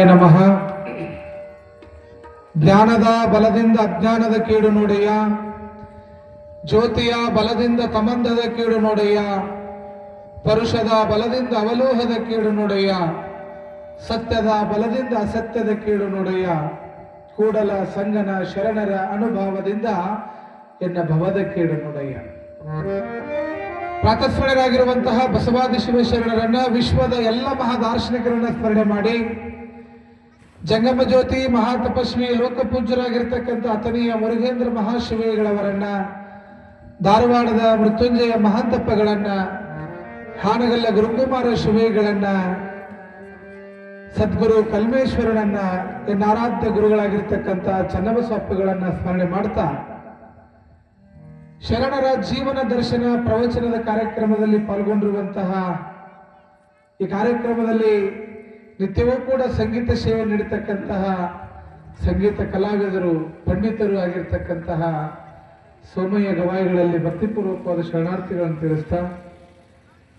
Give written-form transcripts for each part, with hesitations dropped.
ನಮಃ. ಜ್ಞಾನದ ಬಲದಿಂದ ಅಜ್ಞಾನದ ಕೀಡು ನೋಡೆಯ, ಜ್ಯೋತಿಯ ಬಲದಿಂದ ತಮಂದದ ಕೀಡು ನೋಡೆಯ, ಪರುಷದ ಬಲದಿಂದ ಅವಲೋಹದ ಕೀಡು ನೋಡೆಯ, ಸತ್ಯದ ಬಲದಿಂದ ಅಸತ್ಯದ ಕೀಡು ನೋಡೆಯ, ಕೂಡಲ ಸಂಗನ ಶರಣರ ಅನುಭವದಿಂದ ಎನ್ನ ಭವದ ಕೀಡು ನೋಡೆಯ. ಪ್ರಾತಸ್ಮರಣರಾಗಿರುವಂತಹ ಬಸವಾದಿ ಶಿವಶರಣರನ್ನ, ವಿಶ್ವದ ಎಲ್ಲ ಮಹಾದಾರ್ಶನಿಕರನ್ನ ಸ್ಮರಣೆ ಮಾಡಿ, ಜಂಗಮ ಜ್ಯೋತಿ ಮಹಾತಪಸ್ವಿ ಲೋಕಪೂಜ್ಯರಾಗಿರ್ತಕ್ಕಂಥ ಅತನಿಯ ಮುರುಘೇಂದ್ರ ಮಹಾಶಿವಗಳವರನ್ನ, ಧಾರವಾಡದ ಮೃತ್ಯುಂಜಯ ಮಹಾಂತಪ್ಪಗಳನ್ನ, ಹಾನಗಲ್ಲ ಗುರುಕುಮಾರ ಶಿವಗಳನ್ನ, ಸದ್ಗುರು ಕಲ್ಮೇಶ್ವರನನ್ನ, ಆರಾಧ್ಯ ಗುರುಗಳಾಗಿರ್ತಕ್ಕಂಥ ಚನ್ನಬಸಪ್ಪಗಳನ್ನ ಸ್ಮರಣೆ ಮಾಡ್ತಾ, ಶರಣರ ಜೀವನ ದರ್ಶನ ಪ್ರವಚನದ ಕಾರ್ಯಕ್ರಮದಲ್ಲಿ ಪಾಲ್ಗೊಂಡಿರುವಂತಹ ಈ ಕಾರ್ಯಕ್ರಮದಲ್ಲಿ ನಿತ್ಯವೂ ಕೂಡ ಸಂಗೀತ ಸೇವೆ ನೀಡತಕ್ಕಂತಹ ಸಂಗೀತ ಕಲಾವಿದರು, ಪಂಡಿತರು ಆಗಿರ್ತಕ್ಕಂತಹ ಸೋಮಯ್ಯ ಗವಾಯಿಗಳಲ್ಲಿ ಭಕ್ತಿಪೂರ್ವಕವಾದ ಶರಣಾರ್ಥಿಗಳನ್ನು ತಿಳಿಸ್ತಾ,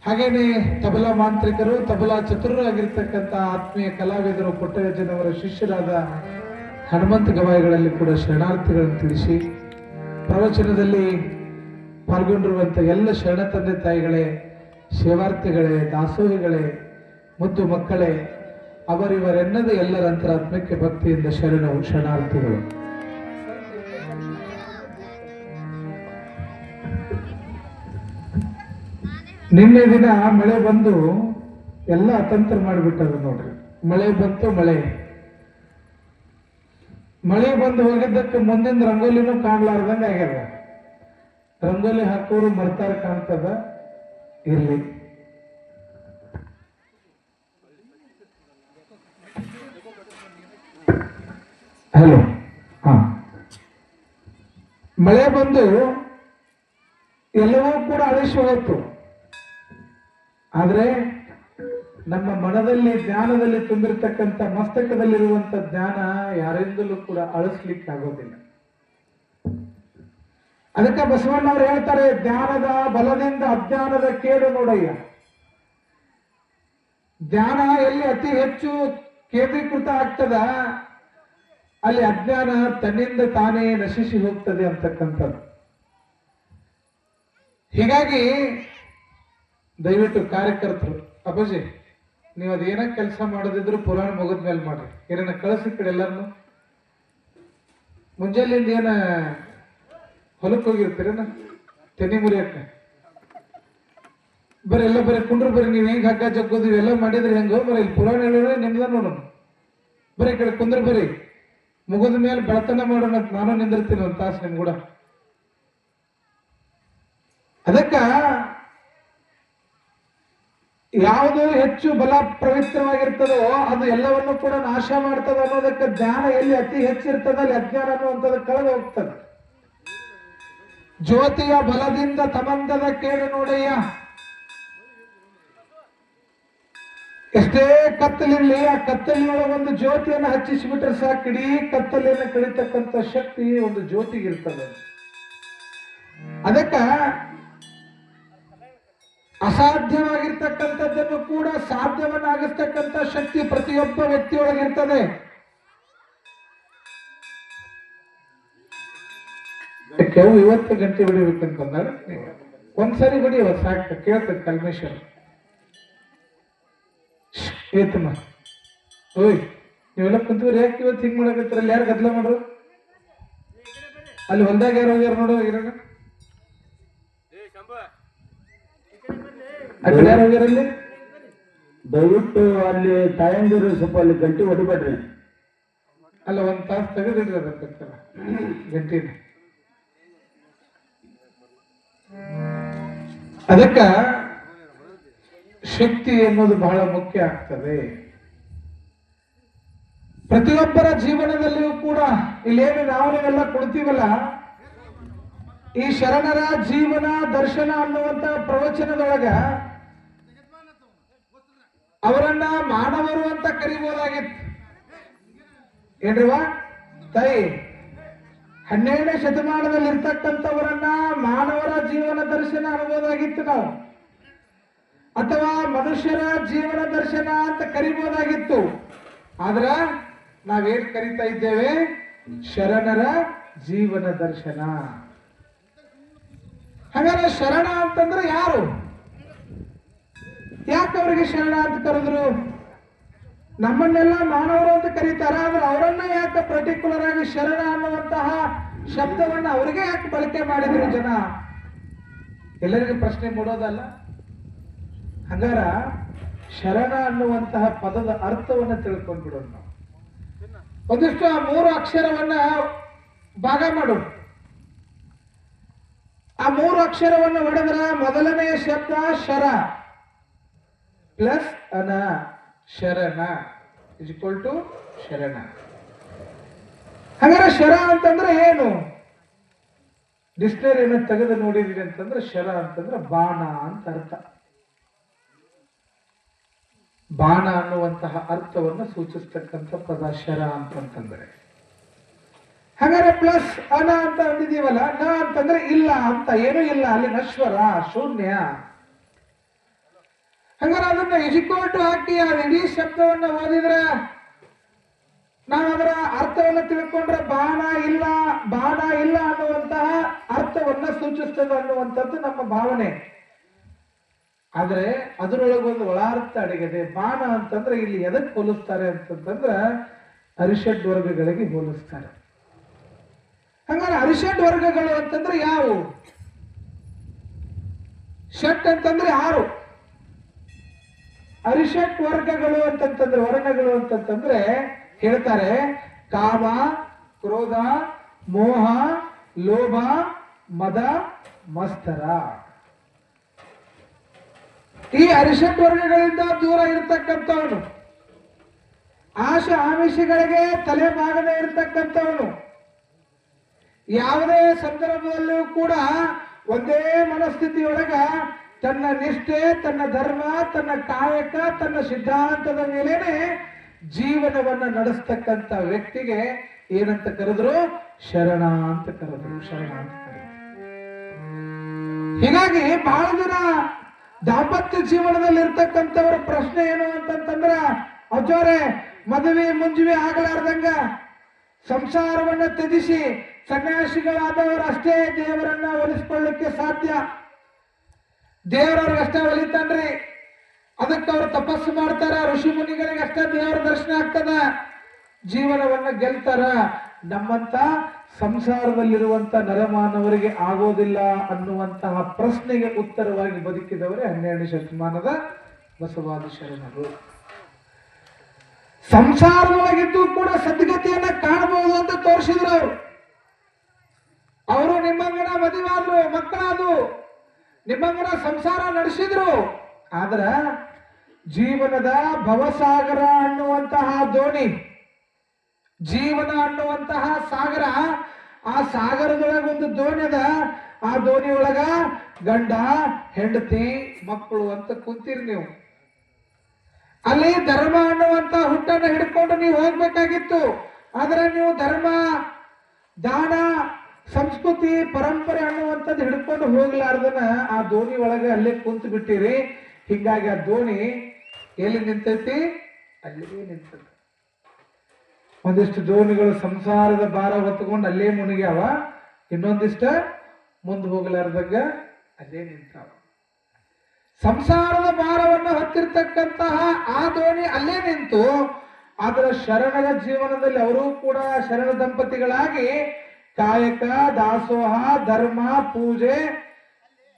ಹಾಗೇನೆ ತಬಲಾ ಮಾಂತ್ರಿಕರು, ತಬಲಾ ಚತುರರು ಆಗಿರ್ತಕ್ಕಂಥ ಆತ್ಮೀಯ ಕಲಾವಿದರು ಪುಟ್ಟಯ್ಯಜ್ಜನವರ ಶಿಷ್ಯರಾದ ಹನುಮಂತ ಗವಾಯಿಗಳಲ್ಲಿ ಕೂಡ ಶರಣಾರ್ಥಿಗಳನ್ನು ತಿಳಿಸಿ, ಪ್ರವಚನದಲ್ಲಿ ಪಾಲ್ಗೊಂಡಿರುವಂಥ ಎಲ್ಲ ಶರಣ ತಂದೆ ತಾಯಿಗಳೇ, ಸೇವಾರ್ಥಿಗಳೇ, ದಾಸೋಹಿಗಳೇ, ಮುದ್ದು ಮಕ್ಕಳೇ, ಅವರಿವರೆನ್ನದ ಎಲ್ಲರ ಅಂತರಾತ್ಮಕ್ಕೆ ಭಕ್ತಿಯಿಂದ ಶರಣಾರ್ಥಿಗಳು. ನಿನ್ನೆ ದಿನ ಮಳೆ ಬಂದು ಎಲ್ಲ ಅತಂತ್ರ ಮಾಡಿಬಿಟ್ಟದು ನೋಡ್ರಿ. ಮಳೆ ಬಂತು, ಮಳೆ ಬಂದು ಹೋಗಿದ್ದಕ್ಕೆ ಮುಂದಿನ ರಂಗೋಲಿನೂ ಕಾಣ್ಲಾರ್ದಂಗ ಆಗ್ಯದ. ರಂಗೋಲಿ ಹಾಕೋರು ಮರ್ತಾರ ಕಾಣ್ತದ. ಇರ್ಲಿ, ಹಲೋ. ಮಳೆ ಬಂದು ಎಲ್ಲವೂ ಕೂಡ ಅಳಿಸಿ ಹೋಯಿತು. ಆದ್ರೆ ನಮ್ಮ ಮನದಲ್ಲಿ, ಜ್ಞಾನದಲ್ಲಿ ತುಂಬಿರ್ತಕ್ಕಂಥ, ಮಸ್ತಕದಲ್ಲಿರುವಂತ ಜ್ಞಾನ ಯಾರಿಂದಲೂ ಕೂಡ ಅಳಿಸ್ಲಿಕ್ಕೆ ಆಗೋದಿಲ್ಲ. ಅದಕ್ಕೆ ಬಸವಣ್ಣವ್ರು ಹೇಳ್ತಾರೆ, ಜ್ಞಾನದ ಬಲದಿಂದ ಅಜ್ಞಾನದ ಕೇಡು ನೋಡಯ್ಯ. ಜ್ಞಾನ ಎಲ್ಲಿ ಅತಿ ಹೆಚ್ಚು ಕೇಂದ್ರೀಕೃತ ಆಗ್ತದ, ಅಲ್ಲಿ ಅಜ್ಞಾನ ತನ್ನಿಂದ ತಾನೇ ನಶಿಸಿ ಹೋಗ್ತದೆ ಅಂತಕ್ಕಂಥದ್ದು. ಹೀಗಾಗಿ ದಯವಿಟ್ಟು ಕಾರ್ಯಕರ್ತರು, ಅಪ್ಪಾಜಿ ನೀವು ಅದೇನ ಕೆಲಸ ಮಾಡೋದಿದ್ರು ಪುರಾಣ ಮುಗಿದ ಮೇಲೆ ಮಾಡ್ರಿ. ಏನನ್ನ ಕಳಿಸಿ ಕಡೆ ಎಲ್ಲರನ್ನು ಮುಂಜಾನೆಯಿಂದ ಏನ ಹೊಲಕ್ಕೆ ಹೋಗಿರ್ತೀರೇನ ತೆನಿ ಮುರಿಯಕ್ಕ, ಬರೀ ಎಲ್ಲ ಬರೀ ಕುಂಡ್ರು ಬರೀ ನೀವು ಹೆಂಗ್ ಹಗ್ಗ ಜಗ್ಗೋದು ಇವೆಲ್ಲ ಮಾಡಿದ್ರೆ ಹೆಂಗೋ, ಬರೀ ಇಲ್ಲಿ ಪುರಾಣ ಹೇಳಿದ್ರೆ ನಿಮ್ದ ನೋಡೋಣ. ಬರೀ ಕಡೆ ಕುಂದ್ರ ಬರೀ ಮುಗಿದ ಮೇಲೆ ಬೆಳತನ ಮಾಡೋಣ ಅಂತ ನಾನು ನಿಂದಿರ್ತೀನಿ ಒಂದು ತಾಸು ನಿಮ್ ಕೂಡ. ಅದಕ್ಕ ಯಾವುದು ಹೆಚ್ಚು ಬಲ ಪವಿತ್ರವಾಗಿರ್ತದೋ ಅದು ಎಲ್ಲವನ್ನು ಕೂಡ ನಾಶ ಮಾಡ್ತದೆ ಅನ್ನೋದಕ್ಕೆ ಜ್ಞಾನ ಎಲ್ಲಿ ಅತಿ ಹೆಚ್ಚಿರ್ತದೆ ಅಲ್ಲಿ ಅಜ್ಞಾನ ಅನ್ನುವಂಥದ್ದು ಕಳೆದು ಹೋಗ್ತದೆ. ಜ್ಯೋತಿಯ ಬಲದಿಂದ ತಮಂದದ ಕೇಡು ನೋಡಯ್ಯ. ಎಷ್ಟೇ ಕತ್ತಲಿರಲಿ, ಆ ಕತ್ತಲಿನೊಳಗೆ ಒಂದು ಜ್ಯೋತಿಯನ್ನು ಹಚ್ಚಿಸಿಬಿಟ್ರೆ ಸಾಕು, ಇಡೀ ಕತ್ತಲೆಯನ್ನು ಕಡಿತಕ್ಕಂಥ ಶಕ್ತಿ ಒಂದು ಜ್ಯೋತಿಗಿರ್ತದೆ. ಅದಕ್ಕ ಅಸಾಧ್ಯವಾಗಿರ್ತಕ್ಕಂಥದ್ದನ್ನು ಕೂಡ ಸಾಧ್ಯವನ್ನಾಗಿಸ್ತಕ್ಕಂಥ ಶಕ್ತಿ ಪ್ರತಿಯೊಬ್ಬ ವ್ಯಕ್ತಿಯೊಳಗಿರ್ತದೆ. ಕೆವು 50 ಗಂಟೆ ಹೊಡಿಬೇಕಂತಂದ್ರೆ ಒಂದ್ಸರಿ ಹೊಡಿಯವ ಸಾಕು, ಕೇಳ್ತದೆ ಕಲ್ಮೇಶ್ವರ. ಏತಮ್ಮ ಓಯ್ ನೀವೆಲ್ಲ ಕುಂತವ್ರು ಯಾಕೆ ಇವತ್ತು ಹಿಂಗ್ ಮಾಡಕತ್ತಿರಲ್ಲ? ಯಾರು ಗದ್ಲ ಮಾಡ್ರು? ಅಲ್ಲಿ ಹೊಲ್ದಾಗ ಯಾರು ಹೋಗ್ಯಾರ ನೋಡು, ಇರೋಣ ಯಾರು ಹೋಗ್ಯಾರಲ್ಲಿ? ದಯವಿಟ್ಟು ಅಲ್ಲಿ ತಾಯಂದಿರು ಸ್ವಲ್ಪ ಅಲ್ಲಿ ಗಂಟೆ ಹೊಡಿಬೇಡ್ರಿ. ಅಲ್ಲ ಒಂದ್ ತಾಸು ತೆಗೆದಿಡ್ರಿ ಗಂಟಿನ. ಅದಕ್ಕ ಶಕ್ತಿ ಎನ್ನುವುದು ಬಹಳ ಮುಖ್ಯ ಆಗ್ತದೆ ಪ್ರತಿಯೊಬ್ಬರ ಜೀವನದಲ್ಲಿಯೂ ಕೂಡ. ಇಲ್ಲೇನು ನಾವು ನೀವೆಲ್ಲ ಕೊಡ್ತೀವಲ್ಲ, ಈ ಶರಣರ ಜೀವನ ದರ್ಶನ ಅನ್ನುವಂತ ಪ್ರವಚನದೊಳಗ ಅವರನ್ನ ಮಾನವರು ಅಂತ ಕರಿಬಹುದಾಗಿತ್ತು. ಏನ್ರಿವಾ ತಾಯಿ, 12ನೇ ಶತಮಾನದಲ್ಲಿ ಇರ್ತಕ್ಕಂಥವರನ್ನ ಮಾನವರ ಜೀವನ ದರ್ಶನ ಅನ್ಬೋದಾಗಿತ್ತು ನಾವು. ಅಥವಾ ಮನುಷ್ಯರ ಜೀವನ ದರ್ಶನ ಅಂತ ಕರಿಬಹುದಾಗಿತ್ತು. ಆದ್ರ ನಾವೇನ್ ಕರಿತಾ ಇದ್ದೇವೆ? ಶರಣರ ಜೀವನ ದರ್ಶನ. ಹಾಗಾದ್ರೆ ಶರಣ ಅಂತಂದ್ರೆ ಯಾರು? ಯಾಕೆ ಅವರಿಗೆ ಶರಣ ಅಂತ ಕರೆದ್ರು? ನಮ್ಮನ್ನೆಲ್ಲ ಮಾನವರು ಅಂತ ಕರೀತಾರ, ಆದ್ರೆ ಅವರನ್ನ ಯಾಕೆ ಪರ್ಟಿಕ್ಯುಲರ್ ಆಗಿ ಶರಣ ಅನ್ನುವಂತಹ ಶಬ್ದವನ್ನ ಅವರಿಗೆ ಯಾಕೆ ಬಳಕೆ ಮಾಡಿದ್ರು ಜನ? ಎಲ್ಲರಿಗೂ ಪ್ರಶ್ನೆ ಮೂಡೋದಲ್ಲ. ಹಂಗಾರ ಶರಣ ಅನ್ನುವಂತಹ ಪದದ ಅರ್ಥವನ್ನ ತಿಳ್ಕೊಂಡ್ಬಿಡೋಣ ನಾವು. ಒಂದಿಷ್ಟು ಆ 3 ಅಕ್ಷರವನ್ನ ಭಾಗ ಮಾಡು. ಆ 3 ಅಕ್ಷರವನ್ನು ಹೊಡೆದ್ರ ಮೊದಲನೆಯ ಶಬ್ದ ಶರ ಪ್ಲಸ್ ಅನ, ಶರಣ ಇಸ್ ಈಕ್ವಲ್ ಟು ಶರಣ. ಹಾಗಾದ್ರೆ ಶರ ಅಂತಂದ್ರೆ ಏನು? ಡಿಕ್ಷನರಿಯನ್ನು ತೆಗೆದು ನೋಡಿದ್ವಿ ಅಂತಂದ್ರೆ ಶರ ಅಂತಂದ್ರೆ ಬಾಣ ಅಂತ ಅರ್ಥ. ಬಾಣ ಅನ್ನುವಂತಹ ಅರ್ಥವನ್ನು ಸೂಚಿಸ್ತಕ್ಕಂಥ ಪದ ಶರ ಅಂತಂದ್ರೆ. ಹಾಗಾದ್ರೆ ಪ್ಲಸ್ ಅನ ಅಂತ ಅಂದಿದೀವಲ್ಲ, ನ ಅಂತಂದ್ರೆ ಇಲ್ಲ ಅಂತ, ಏನೂ ಇಲ್ಲ ಅಲ್ಲಿ, ನಶ್ವರ, ಶೂನ್ಯ. ಹಂಗಾರೆ ಅದನ್ನ ಇಜಿಕೋಟು ಹಾಕಿ ಆ ಇಡೀ ಶಬ್ದವನ್ನ ಓದಿದ್ರೆ ನಾವು ಅದರ ಅರ್ಥವನ್ನ ತಿಳ್ಕೊಂಡ್ರೆ ಬಾಣ ಇಲ್ಲ ಅನ್ನುವಂತಹ ಅರ್ಥವನ್ನ ಸೂಚಿಸ್ತದೆ ಅನ್ನುವಂಥದ್ದು ನಮ್ಮ ಭಾವನೆ. ಆದ್ರೆ ಅದರೊಳಗೊಂದು ಒಳಾರ್ಥ ಅಡಗಿದೆ. ಬಾಣ ಅಂತಂದ್ರೆ ಇಲ್ಲಿ ಎದಕ್ಕೆ ಹೋಲಿಸ್ತಾರೆ ಅಂತಂದ್ರೆ ಅರಿಷಡ್ ವರ್ಗಗಳಿಗೆ ಹೋಲಿಸ್ತಾರೆ. ಹಂಗಾರೆ ಅರಿಷಡ್ ವರ್ಗಗಳು ಅಂತಂದ್ರೆ ಯಾವುವು? ಷಟ್ ಅಂತಂದ್ರೆ 6, ಅರಿಷಟ್ ವರ್ಗಗಳು ಅಂತಂತಂದ್ರೆ ವರ್ಣಗಳು ಅಂತಂತಂದ್ರೆ ಹೇಳ್ತಾರೆ ಕಾಮ, ಕ್ರೋಧ, ಮೋಹ, ಲೋಭ, ಮದ, ಮತ್ಸರ. ಈ ಅರಿಷಟ್ ವರ್ಗಗಳಿಂದ ದೂರ ಇರತಕ್ಕಂಥವನು, ಆಶೆ ಆಮಿಷಗಳಿಗೆ ತಲೆ ಬಾಗದೆ ಇರತಕ್ಕಂಥವನು, ಯಾವುದೇ ಸಂದರ್ಭದಲ್ಲೂ ಕೂಡ ಒಂದೇ ಮನಸ್ಥಿತಿಯೊಳಗ ತನ್ನ ನಿಷ್ಠೆ, ತನ್ನ ಧರ್ಮ, ತನ್ನ ಕಾಯಕ, ತನ್ನ ಸಿದ್ಧಾಂತದ ಮೇಲೇನೆ ಜೀವನವನ್ನ ನಡೆಸ್ತಕ್ಕಂಥ ವ್ಯಕ್ತಿಗೆ ಏನಂತ ಕರೆದ್ರು? ಶರಣ ಅಂತ ಕರೆದ್ರು. ಶರಣ ಅಂತ ಕರೆದ್ರು. ಹೀಗಾಗಿ ಬಹಳ ಜನ ದಾಂಪತ್ಯ ಜೀವನದಲ್ಲಿ ಇರ್ತಕ್ಕಂಥವ್ರ ಪ್ರಶ್ನೆ ಏನು ಅಂತಂತಂದ್ರ, ಅಜ್ಜೋರೆ ಮದುವೆ ಮುಂಜುವೆ ಆಗಲಾರ್ದಂಗ ಸಂಸಾರವನ್ನ ತ್ಯಜಿಸಿ ಸನ್ಯಾಸಿಗಳಾದವರು ಅಷ್ಟೇ ದೇವರನ್ನ ಒಲಿಸ್ಕೊಳ್ಳಿಕ್ಕೆ ಸಾಧ್ಯ. ದೇವರವ್ರಿಗೆ ಅಷ್ಟೇ ಒಲಿತಾನ್ರಿ, ಅದಕ್ಕೆ ಅವ್ರು ತಪಸ್ಸು ಮಾಡ್ತಾರ, ಋಷಿ ಮುನಿಗಳಿಗೆ ಅಷ್ಟೇ ದೇವರ ದರ್ಶನ ಆಗ್ತದ, ಜೀವನವನ್ನ ಗೆಲ್ತಾರ. ನಮ್ಮಂತ ಸಂಸಾರದಲ್ಲಿರುವಂತ ನರಮಾನವರಿಗೆ ಆಗೋದಿಲ್ಲ ಅನ್ನುವಂತಹ ಪ್ರಶ್ನೆಗೆ ಉತ್ತರವಾಗಿ ಬದುಕಿದವರೇ 12ನೇ ಶತಮಾನದ ಬಸವಾದಿ ಶರಣರು. ಸಂಸಾರದೊಳಗಿದ್ದು ಕೂಡ ಸದ್ಗತಿಯನ್ನ ಕಾಣಬಹುದು ಅಂತ ತೋರಿಸಿದ್ರು ಅವರು. ಅವರು ನಿಮ್ಮಂಗನ ಮದುವಾದ್ರು, ಮಕ್ಕಳಾದ್ರು, ನಿಮ್ಮಂಗನ ಸಂಸಾರ ನಡೆಸಿದ್ರು. ಆದ್ರ ಜೀವನದ ಭವಸಾಗರ ಅನ್ನುವಂತಹ ದೋಣಿ, ಜೀವನ ಅನ್ನುವಂತಹ ಸಾಗರ, ಆ ಸಾಗರದೊಳಗ ಒಂದು ದೋಣಿ ಅದ. ಆ ದೋಣಿ ಒಳಗ ಗಂಡ, ಹೆಂಡತಿ, ಮಕ್ಕಳು ಅಂತ ಕುಂತೀರಿ ನೀವು. ಅಲ್ಲಿ ಧರ್ಮ ಅನ್ನುವಂತ ಹುಟ್ಟನ್ನ ಹಿಡ್ಕೊಂಡು ನೀವು ಹೋಗ್ಬೇಕಾಗಿತ್ತು. ಆದ್ರೆ ನೀವು ಧರ್ಮ, ದಾನ, ಸಂಸ್ಕೃತಿ, ಪರಂಪರೆ ಅನ್ನುವಂಥದ್ದು ಹಿಡ್ಕೊಂಡು ಹೋಗ್ಲಾರ್ದನ ಆ ದೋಣಿ ಒಳಗೆ ಅಲ್ಲೇ ಕುಂತು ಬಿಟ್ಟಿರಿ. ಹಿಂಗಾಗಿ ಆ ದೋಣಿ ಎಲ್ಲಿ ನಿಂತೈತಿ? ಅಲ್ಲಿಗೆ ನಿಂತೈತಿ. ಒಂದಿಷ್ಟು ದೋಣಿಗಳು ಸಂಸಾರದ ಭಾರ ಹೊತ್ಕೊಂಡು ಅಲ್ಲೇ ಮುನಿಗ್ಯಾವ, ಇನ್ನೊಂದಿಷ್ಟ ಮುಂದೆ ಹೋಗ್ಲಾರ್ದಾಗ ಅಲ್ಲೇ ನಿಂತಾವ. ಸಂಸಾರದ ಭಾರವನ್ನು ಹೊತ್ತಿರ್ತಕ್ಕಂತಹ ಆ ದೋಣಿ ಅಲ್ಲೇ ನಿಂತು, ಆದ್ರ ಶರಣರ ಜೀವನದಲ್ಲಿ ಅವರೂ ಕೂಡ ಶರಣ ದಂಪತಿಗಳಾಗಿ ಕಾಯಕ, ದಾಸೋಹ, ಧರ್ಮ, ಪೂಜೆ,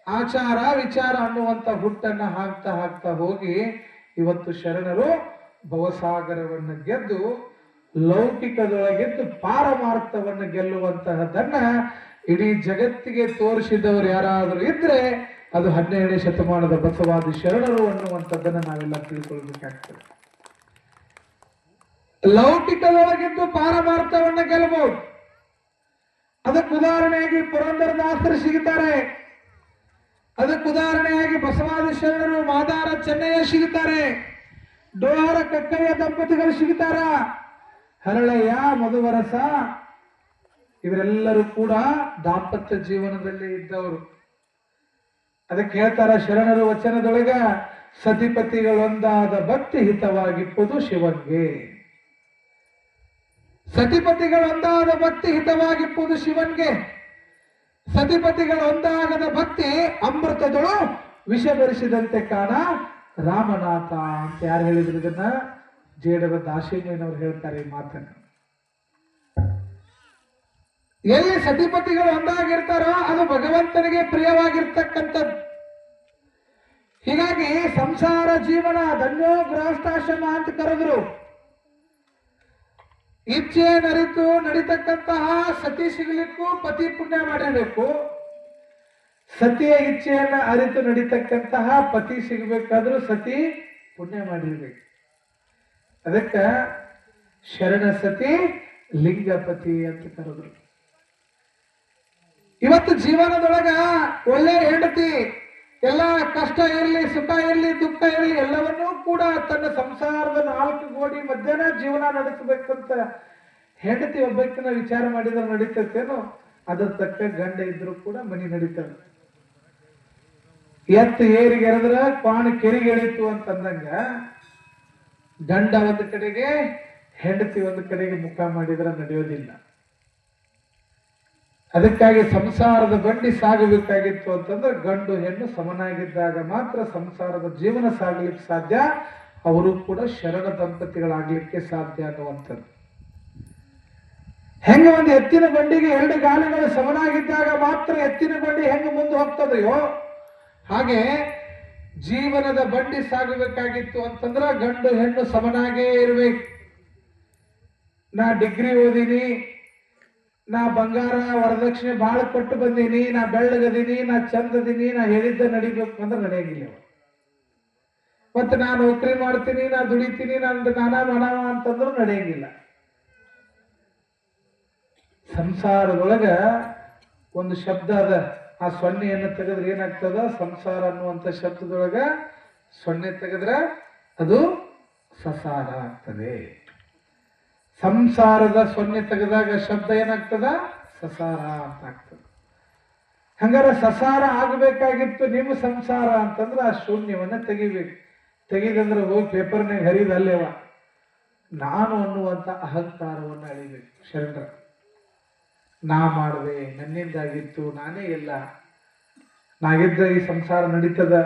ಆಚಾರ, ವಿಚಾರ ಅನ್ನುವಂತ ಹುಟ್ಟನ್ನ ಹಾಕ್ತಾ ಹಾಕ್ತಾ ಹೋಗಿ ಇವತ್ತು ಶರಣರು ಭವಸಾಗರವನ್ನು ಗೆದ್ದು ಲೌಕಿಕದೊಳಗೆದ್ದು ಪಾರಮಾರ್ಥವನ್ನು ಗೆಲ್ಲುವಂತಹದನ್ನ ಇಡೀ ಜಗತ್ತಿಗೆ ತೋರಿಸಿದವರು ಯಾರಾದರೂ ಇದ್ರೆ ಅದು 12ನೇ ಶತಮಾನದ ಬಸವಾದಿ ಶರಣರು ಅನ್ನುವಂಥದ್ದನ್ನ ನಾವೆಲ್ಲ ತಿಳ್ಕೊಳ್ಬೇಕಾಗ್ತದೆ. ಲೌಕಿಕದೊಳಗಿದ್ದು ಪಾರಮಾರ್ಥವನ್ನ ಗೆಲ್ಲಬಹುದು. ಅದಕ್ಕೆ ಉದಾಹರಣೆಯಾಗಿ ಪುರಂದರದಾಸರು ಸಿಗುತ್ತಾರೆ. ಅದಕ್ಕೆ ಉದಾಹರಣೆಯಾಗಿ ಬಸವಾದಿ ಶರಣರು, ಮಾದಾರ ಚೆನ್ನಯ್ಯ ಸಿಗುತ್ತಾರೆ. ಡೋಹಾರ ಕಕ್ಕಯ್ಯ ದಂಪತಿಗಳು ಸಿಗುತ್ತಾರ. ಹರಳಯ್ಯ, ಮಧುವರಸ, ಇವರೆಲ್ಲರೂ ಕೂಡ ದಾಂಪತ್ಯ ಜೀವನದಲ್ಲಿ ಇದ್ದವರು. ಅದಕ್ಕೆ ಹೇಳ್ತಾರ ಶರಣರು ವಚನದೊಳಗ, ಸತಿಪತಿಗಳೊಂದಾದ ಭಕ್ತಿ ಹಿತವಾಗಿಪ್ಪುದು ಶಿವನ್ಗೆ. ಸತಿಪತಿಗಳು ಒಂದಾದ ಭಕ್ತಿ ಹಿತವಾಗಿಪ್ಪುದು ಶಿವನ್ಗೆ. ಸತಿಪತಿಗಳು ಒಂದಾಗದ ಭಕ್ತಿ ಅಮೃತದಳು ವಿಷ ಬೆರೆಸಿದಂತೆ ಕಾಣ ರಾಮನಾಥ ಅಂತ ಯಾರು ಹೇಳಿದ್ರು ಇದನ್ನ? ಜೇಡರ ದಾಶಿಮಯ್ಯನವರು ಹೇಳ್ತಾರೆ ಈ ಮಾತನ್ನು. ಎಲ್ಲಿ ಸತಿಪತಿಗಳು ಒಂದಾಗಿರ್ತಾರೋ ಅದು ಭಗವಂತನಿಗೆ ಪ್ರಿಯವಾಗಿರ್ತಕ್ಕಂಥದ್ದು. ಹೀಗಾಗಿ ಸಂಸಾರ ಜೀವನ ಧನ್ಯೋ ಗೃಹಸ್ಥಾಶ್ರಮ ಅಂತ ಕರೆದ್ರು. ಇಚ್ಛೆ ನರಿತು ನಡೀತಕ್ಕಂತಹ ಸತಿ ಸಿಗಲಿಕ್ಕೂ ಪತಿ ಪುಣ್ಯ ಮಾಡಿರ್ಬೇಕು. ಸತಿಯ ಇಚ್ಛೆಯನ್ನ ಅರಿತು ನಡೀತಕ್ಕಂತಹ ಪತಿ ಸಿಗಬೇಕಾದ್ರೂ ಸತಿ ಪುಣ್ಯ ಮಾಡಿರ್ಬೇಕು. ಅದಕ್ಕ ಶರಣ ಸತಿ ಲಿಂಗಪತಿ ಅಂತ ಕರೆದ್ರು. ಇವತ್ತು ಜೀವನದೊಳಗ ಒಳ್ಳೆ ಹೆಂಡತಿ ಎಲ್ಲ ಕಷ್ಟ ಇರಲಿ, ಸುಖ ಇರಲಿ, ದುಃಖ ಇರಲಿ, ಎಲ್ಲವನ್ನೂ ಕೂಡ ತನ್ನ ಸಂಸಾರದ 4 ಗೋಡಿ ಮಧ್ಯನ ಜೀವನ ನಡೆಸಬೇಕಂತ ಹೆಂಡತಿ ಒಬ್ಬಾಕಿನ ವಿಚಾರ ಮಾಡಿದ್ರೆ ನಡೀತೇನೋ? ಅದ್ರ ತಕ್ಕ ಗಂಡ ಇದ್ರು ಕೂಡ ಮನಿ ನಡೀತದೆ. ಎತ್ತು ಏರಿಗೆ ಎರೆದ್ರ ಪಾಣ ಕೆರಿಗೆ ಎಳಿತು ಅಂತಂದಂಗ ಗಂಡ ಒಂದು ಕಡೆಗೆ ಹೆಂಡತಿ ಒಂದು ಕಡೆಗೆ ಮುಖ ಮಾಡಿದ್ರೆ ನಡೆಯೋದಿಲ್ಲ. ಅದಕ್ಕಾಗಿ ಸಂಸಾರದ ಬಂಡಿ ಸಾಗಬೇಕಾಗಿತ್ತು ಅಂತಂದ್ರೆ ಗಂಡು ಹೆಣ್ಣು ಸಮನಾಗಿದ್ದಾಗ ಮಾತ್ರ ಸಂಸಾರದ ಜೀವನ ಸಾಗಲಿಕ್ಕೆ ಸಾಧ್ಯ. ಅವರು ಕೂಡ ಶರಣ ದಂಪತಿಗಳಾಗ್ಲಿಕ್ಕೆ ಸಾಧ್ಯ ಅನ್ನುವಂಥದ್ದು. ಹೆಂಗ ಒಂದು ಎತ್ತಿನ ಬಂಡಿಗೆ 2 ಗಾಲಿಗಳು ಸಮನಾಗಿದ್ದಾಗ ಮಾತ್ರ ಎತ್ತಿನ ಬಂಡಿ ಹೆಂಗ ಮುಂದೆ ಹೋಗ್ತದೆಯೋ ಹಾಗೆ ಜೀವನದ ಬಂಡಿ ಸಾಗಬೇಕಾಗಿತ್ತು ಅಂತಂದ್ರ ಗಂಡು ಹೆಣ್ಣು ಸಮನಾಗೇ ಇರ್ಬೇಕು. ನಾ ಡಿಗ್ರಿ ಓದಿನಿ, ನಾ ಬಂಗಾರ ವರದಕ್ಷಿಣೆ ಬಹಳ ಕೊಟ್ಟು ಬಂದೀನಿ, ನಾ ಬೆಳ್ಳಗದೀನಿ, ನಾ ಚಂದದೀನಿ, ನಾ ಹೇಳಿದ್ದ ನಡಿಬೇಕು ಅಂದ್ರೆ ನಡೆಯಂಗಿಲ್ಲ. ಮತ್ತೆ ನಾ ನೌಕರಿ ಮಾಡ್ತೀನಿ, ನಾ ದುಡಿತೀನಿ, ನಂದು ನಾನಾ ಮಾಡವ ಅಂತಂದ್ರು ನಡೆಯಂಗಿಲ್ಲ. ಸಂಸಾರದೊಳಗ ಒಂದು ಶಬ್ದ ಅದ, ಆ ಸೊನ್ನೆಯನ್ನು ತೆಗೆದ್ರೆ ಏನಾಗ್ತದ? ಸಂಸಾರ ಅನ್ನುವಂಥ ಶಬ್ದದೊಳಗ ಸೊನ್ನೆ ತೆಗೆದ್ರೆ ಅದು ಸಸಾರ ಆಗ್ತದೆ. ಸಂಸಾರದ ಸೊನ್ನೆ ತೆಗೆದಾಗ ಶಬ್ದ ಏನಾಗ್ತದ? ಸಸಾರ ಅಂತ ಆಗ್ತದೆ. ಹಂಗಾರೆ ಸಸಾರ ಆಗಬೇಕಾಗಿತ್ತು ನಿಮ್ಮ ಸಂಸಾರ ಅಂತಂದ್ರೆ ಆ ಶೂನ್ಯವನ್ನ ತೆಗಿಬೇಕು. ತೆಗಿದಂದ್ರೆ ಹೋಗಿ ಪೇಪರ್ನಾಗ ಹರಿದ ಅಲ್ಲೇವ ನಾನು ಅನ್ನುವಂಥ ಅಹಂಕಾರವನ್ನು ಅಳಿಬೇಕು. ಶರಣರ ನಾ ಮಾಡಿದೆ, ನನ್ನಿಂದಾಗಿತ್ತು, ನಾನೇ ಎಲ್ಲ, ನಾಗಿದ್ದ ಈ ಸಂಸಾರ ನಡೀತದ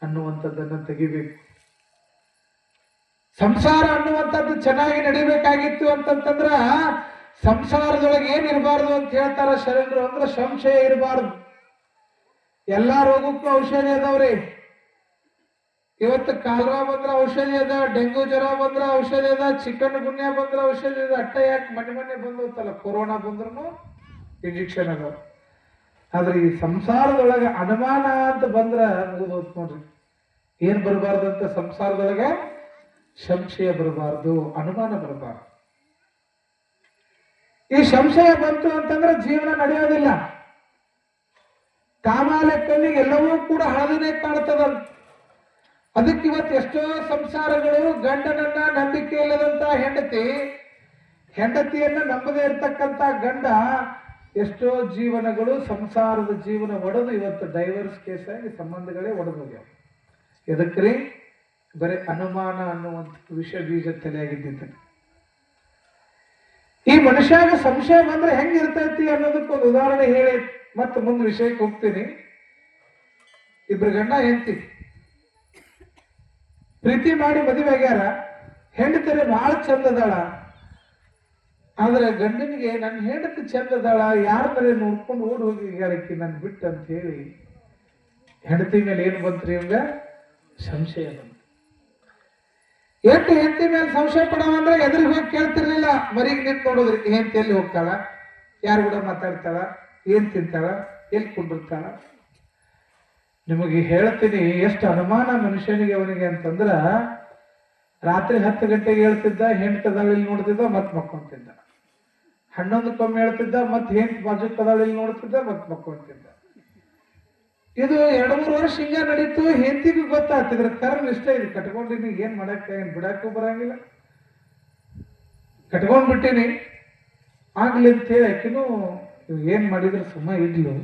ಅನ್ನುವಂಥದ್ದನ್ನು ತೆಗಿಬೇಕು. ಸಂಸಾರ ಅನ್ನುವಂಥದ್ದು ಚೆನ್ನಾಗಿ ನಡಿಬೇಕಾಗಿತ್ತು ಅಂತಂತಂದ್ರ ಸಂಸಾರದೊಳಗೆ ಏನ್ ಇರಬಾರ್ದು ಅಂತ ಹೇಳ್ತಾರ ಶರಣರು ಅಂದ್ರೆ ಸಂಶಯ ಇರಬಾರ್ದು. ಎಲ್ಲಾ ರೋಗಕ್ಕೂ ಔಷಧಿ ಅದಾವ್ರಿ. ಇವತ್ತು ಕಾಲರಾ ಬಂದ್ರ ಔಷಧಿ ಅದ, ಡೆಂಗು ಜ್ವರ ಬಂದ್ರ ಔಷಧಿ ಅದ, ಚಿಕನ್ ಗುನ್ಯಾ ಬಂದ್ರ ಔಷಧಿ ಅದ. ಅಟ್ಟ ಯಾಕೆ ಮೊನ್ನೆ ಬಂದೋತಲ್ಲ ಕೊರೋನಾ ಬಂದ್ರು ಇಂಜೆಕ್ಷನ್ ಅದ. ಆದ್ರೆ ಈ ಸಂಸಾರದೊಳಗೆ ಅನುಮಾನ ಅಂತ ಬಂದ್ರ ಮುಗಿದೋತ್ ನೋಡ್ರಿ. ಏನ್ ಬರಬಾರ್ದು ಅಂತ ಸಂಸಾರದೊಳಗೆ? ಸಂಶಯ ಬರಬಾರ್ದು, ಅನುಮಾನ ಬರಬಾರ್ದು. ಈ ಸಂಶಯ ಬಂತು ಅಂತಂದ್ರೆ ಜೀವನ ನಡೆಯೋದಿಲ್ಲ. ಕಾಮಾಲೆಕ್ಕಲ್ಲಿಗೆ ಎಲ್ಲವೂ ಕೂಡ ಹಳದನೆ ಕಾಣ್ತದಂತ. ಅದಕ್ಕೆ ಇವತ್ತು ಎಷ್ಟೋ ಸಂಸಾರಗಳು ಗಂಡನನ್ನ ನಂಬಿಕೆ ಇಲ್ಲದಂತ ಹೆಂಡತಿಯನ್ನ ನಂಬದೇ ಇರ್ತಕ್ಕಂಥ ಗಂಡ, ಎಷ್ಟೋ ಜೀವನಗಳು ಸಂಸಾರದ ಜೀವನ ಒಡೆದು ಇವತ್ತು ಡೈವರ್ಸ್ ಕೇಸ್ ಆಗಿ ಸಂಬಂಧಗಳೇ ಒಡೆದೋಗ್ಯಾವ. ಎದಕ್ರಿ? ಬರೀ ಅನುಮಾನ ಅನ್ನುವಂಥ ವಿಷ ಬೀಜ ತಲೆಯಾಗಿದ್ದ. ಈ ಮನುಷ್ಯಾಗ ಸಂಶಯ ಬಂದ್ರೆ ಹೆಂಗಿರ್ತೈತಿ ಅನ್ನೋದಕ್ಕೊಂದು ಉದಾಹರಣೆ ಹೇಳಿ ಮತ್ತೆ ಮುಂದೆ ವಿಷಯಕ್ಕೆ ಹೋಗ್ತೀನಿ. ಇಬ್ರು ಗಂಡ ಹೆಂಡತಿ ಪ್ರೀತಿ ಮಾಡಿ ಮದುವೆ ಆಗ್ಯಾರ. ಹೆಂಡತಿರೆ ಬಹಳ ಚಂದದಾಳ. ಆದ್ರೆ ಗಂಡನಿಗೆ ನನ್ನ ಹೆಂಡತಿ ಚಂದದಾಳ, ಯಾರದರೆ ನೋಡ್ಕೊಂಡು ಓಡಿ ಹೋಗಿ ಹೇಳಕ್ಕೆ ನನ್ ಬಿಟ್ಟು ಅಂತ ಹೇಳಿ ಹೆಂಡತಿ ಮೇಲೆ ಏನ್ ಬಂತ್ರಿ? ಇವಾಗ ಸಂಶಯ ಬಂತು. ಹೆಂಡತಿ ಮೇಲೆ ಸಂಶಯ ಪಡವಂದ್ರೆ ಎದುರಿಗೆ ಹೋಗಿ ಕೇಳ್ತಿರ್ಲಿಲ್ಲ. ಮರಿಗೆ ನಿಂತು ನೋಡೋದ್ರಿ, ಹೆಂಡತಿ ಎಲ್ಲಿ ಹೋಗ್ತಾಳ, ಯಾರು ಕೂಡ ಮಾತಾಡ್ತಾಳ, ಏನ್ ತಿಂತಾಳ, ಎಲ್ಲಿ ಕುಂಡಿರ್ತಾಳ. ನಿಮಗೆ ಹೇಳ್ತೀನಿ ಎಷ್ಟು ಅನುಮಾನ ಮನುಷ್ಯನಿಗೆ ಅವನಿಗೆ ಅಂತಂದ್ರ, ರಾತ್ರಿ 10 ಗಂಟೆಗೆ ಹೇಳ್ತಿದ್ದ, ಹೆಂಡತಿ ಕದಾಳಿಲ್ಲಿ ನೋಡ್ತಿದ್ದ, ಮತ್ ಮಕ್ಕೊಂತಿದ್ದ. 11 ಹೇಳ್ತಿದ್ದ, ಮತ್ ಹೆಂಡತಿ ಬಾಜು ಕದಾಳಿಲ್ಲಿ ನೋಡ್ತಿದ್ದ, ಮತ್ ಮಕ್ಕೊಂತಿದ್ದ. ಇದು 2-3 ವರ್ಷ ಹಿಂಗ ನಡೀತು. ಹೆಂಡತಿಗೂ ಗೊತ್ತಾಗ್ತಿದ್ರ ಕರ್ಮ ಇಷ್ಟ ಇದು, ಕಟ್ಕೊಂಡಿನಿ, ಏನ್ ಮಾಡಕ್ಕ, ಏನ್ ಬಿಡಕ್ಕೂ ಬರಂಗಿಲ್ಲ, ಕಟ್ಕೊಂಡ್ಬಿಟ್ಟಿನಿ ಆಗ್ಲಿ ಅಂತ ಹೇಳಿ ಆಕಿನೂ ಏನ್ ಮಾಡಿದ್ರು ಸುಮ್ಮ ಇಡ್ಲು.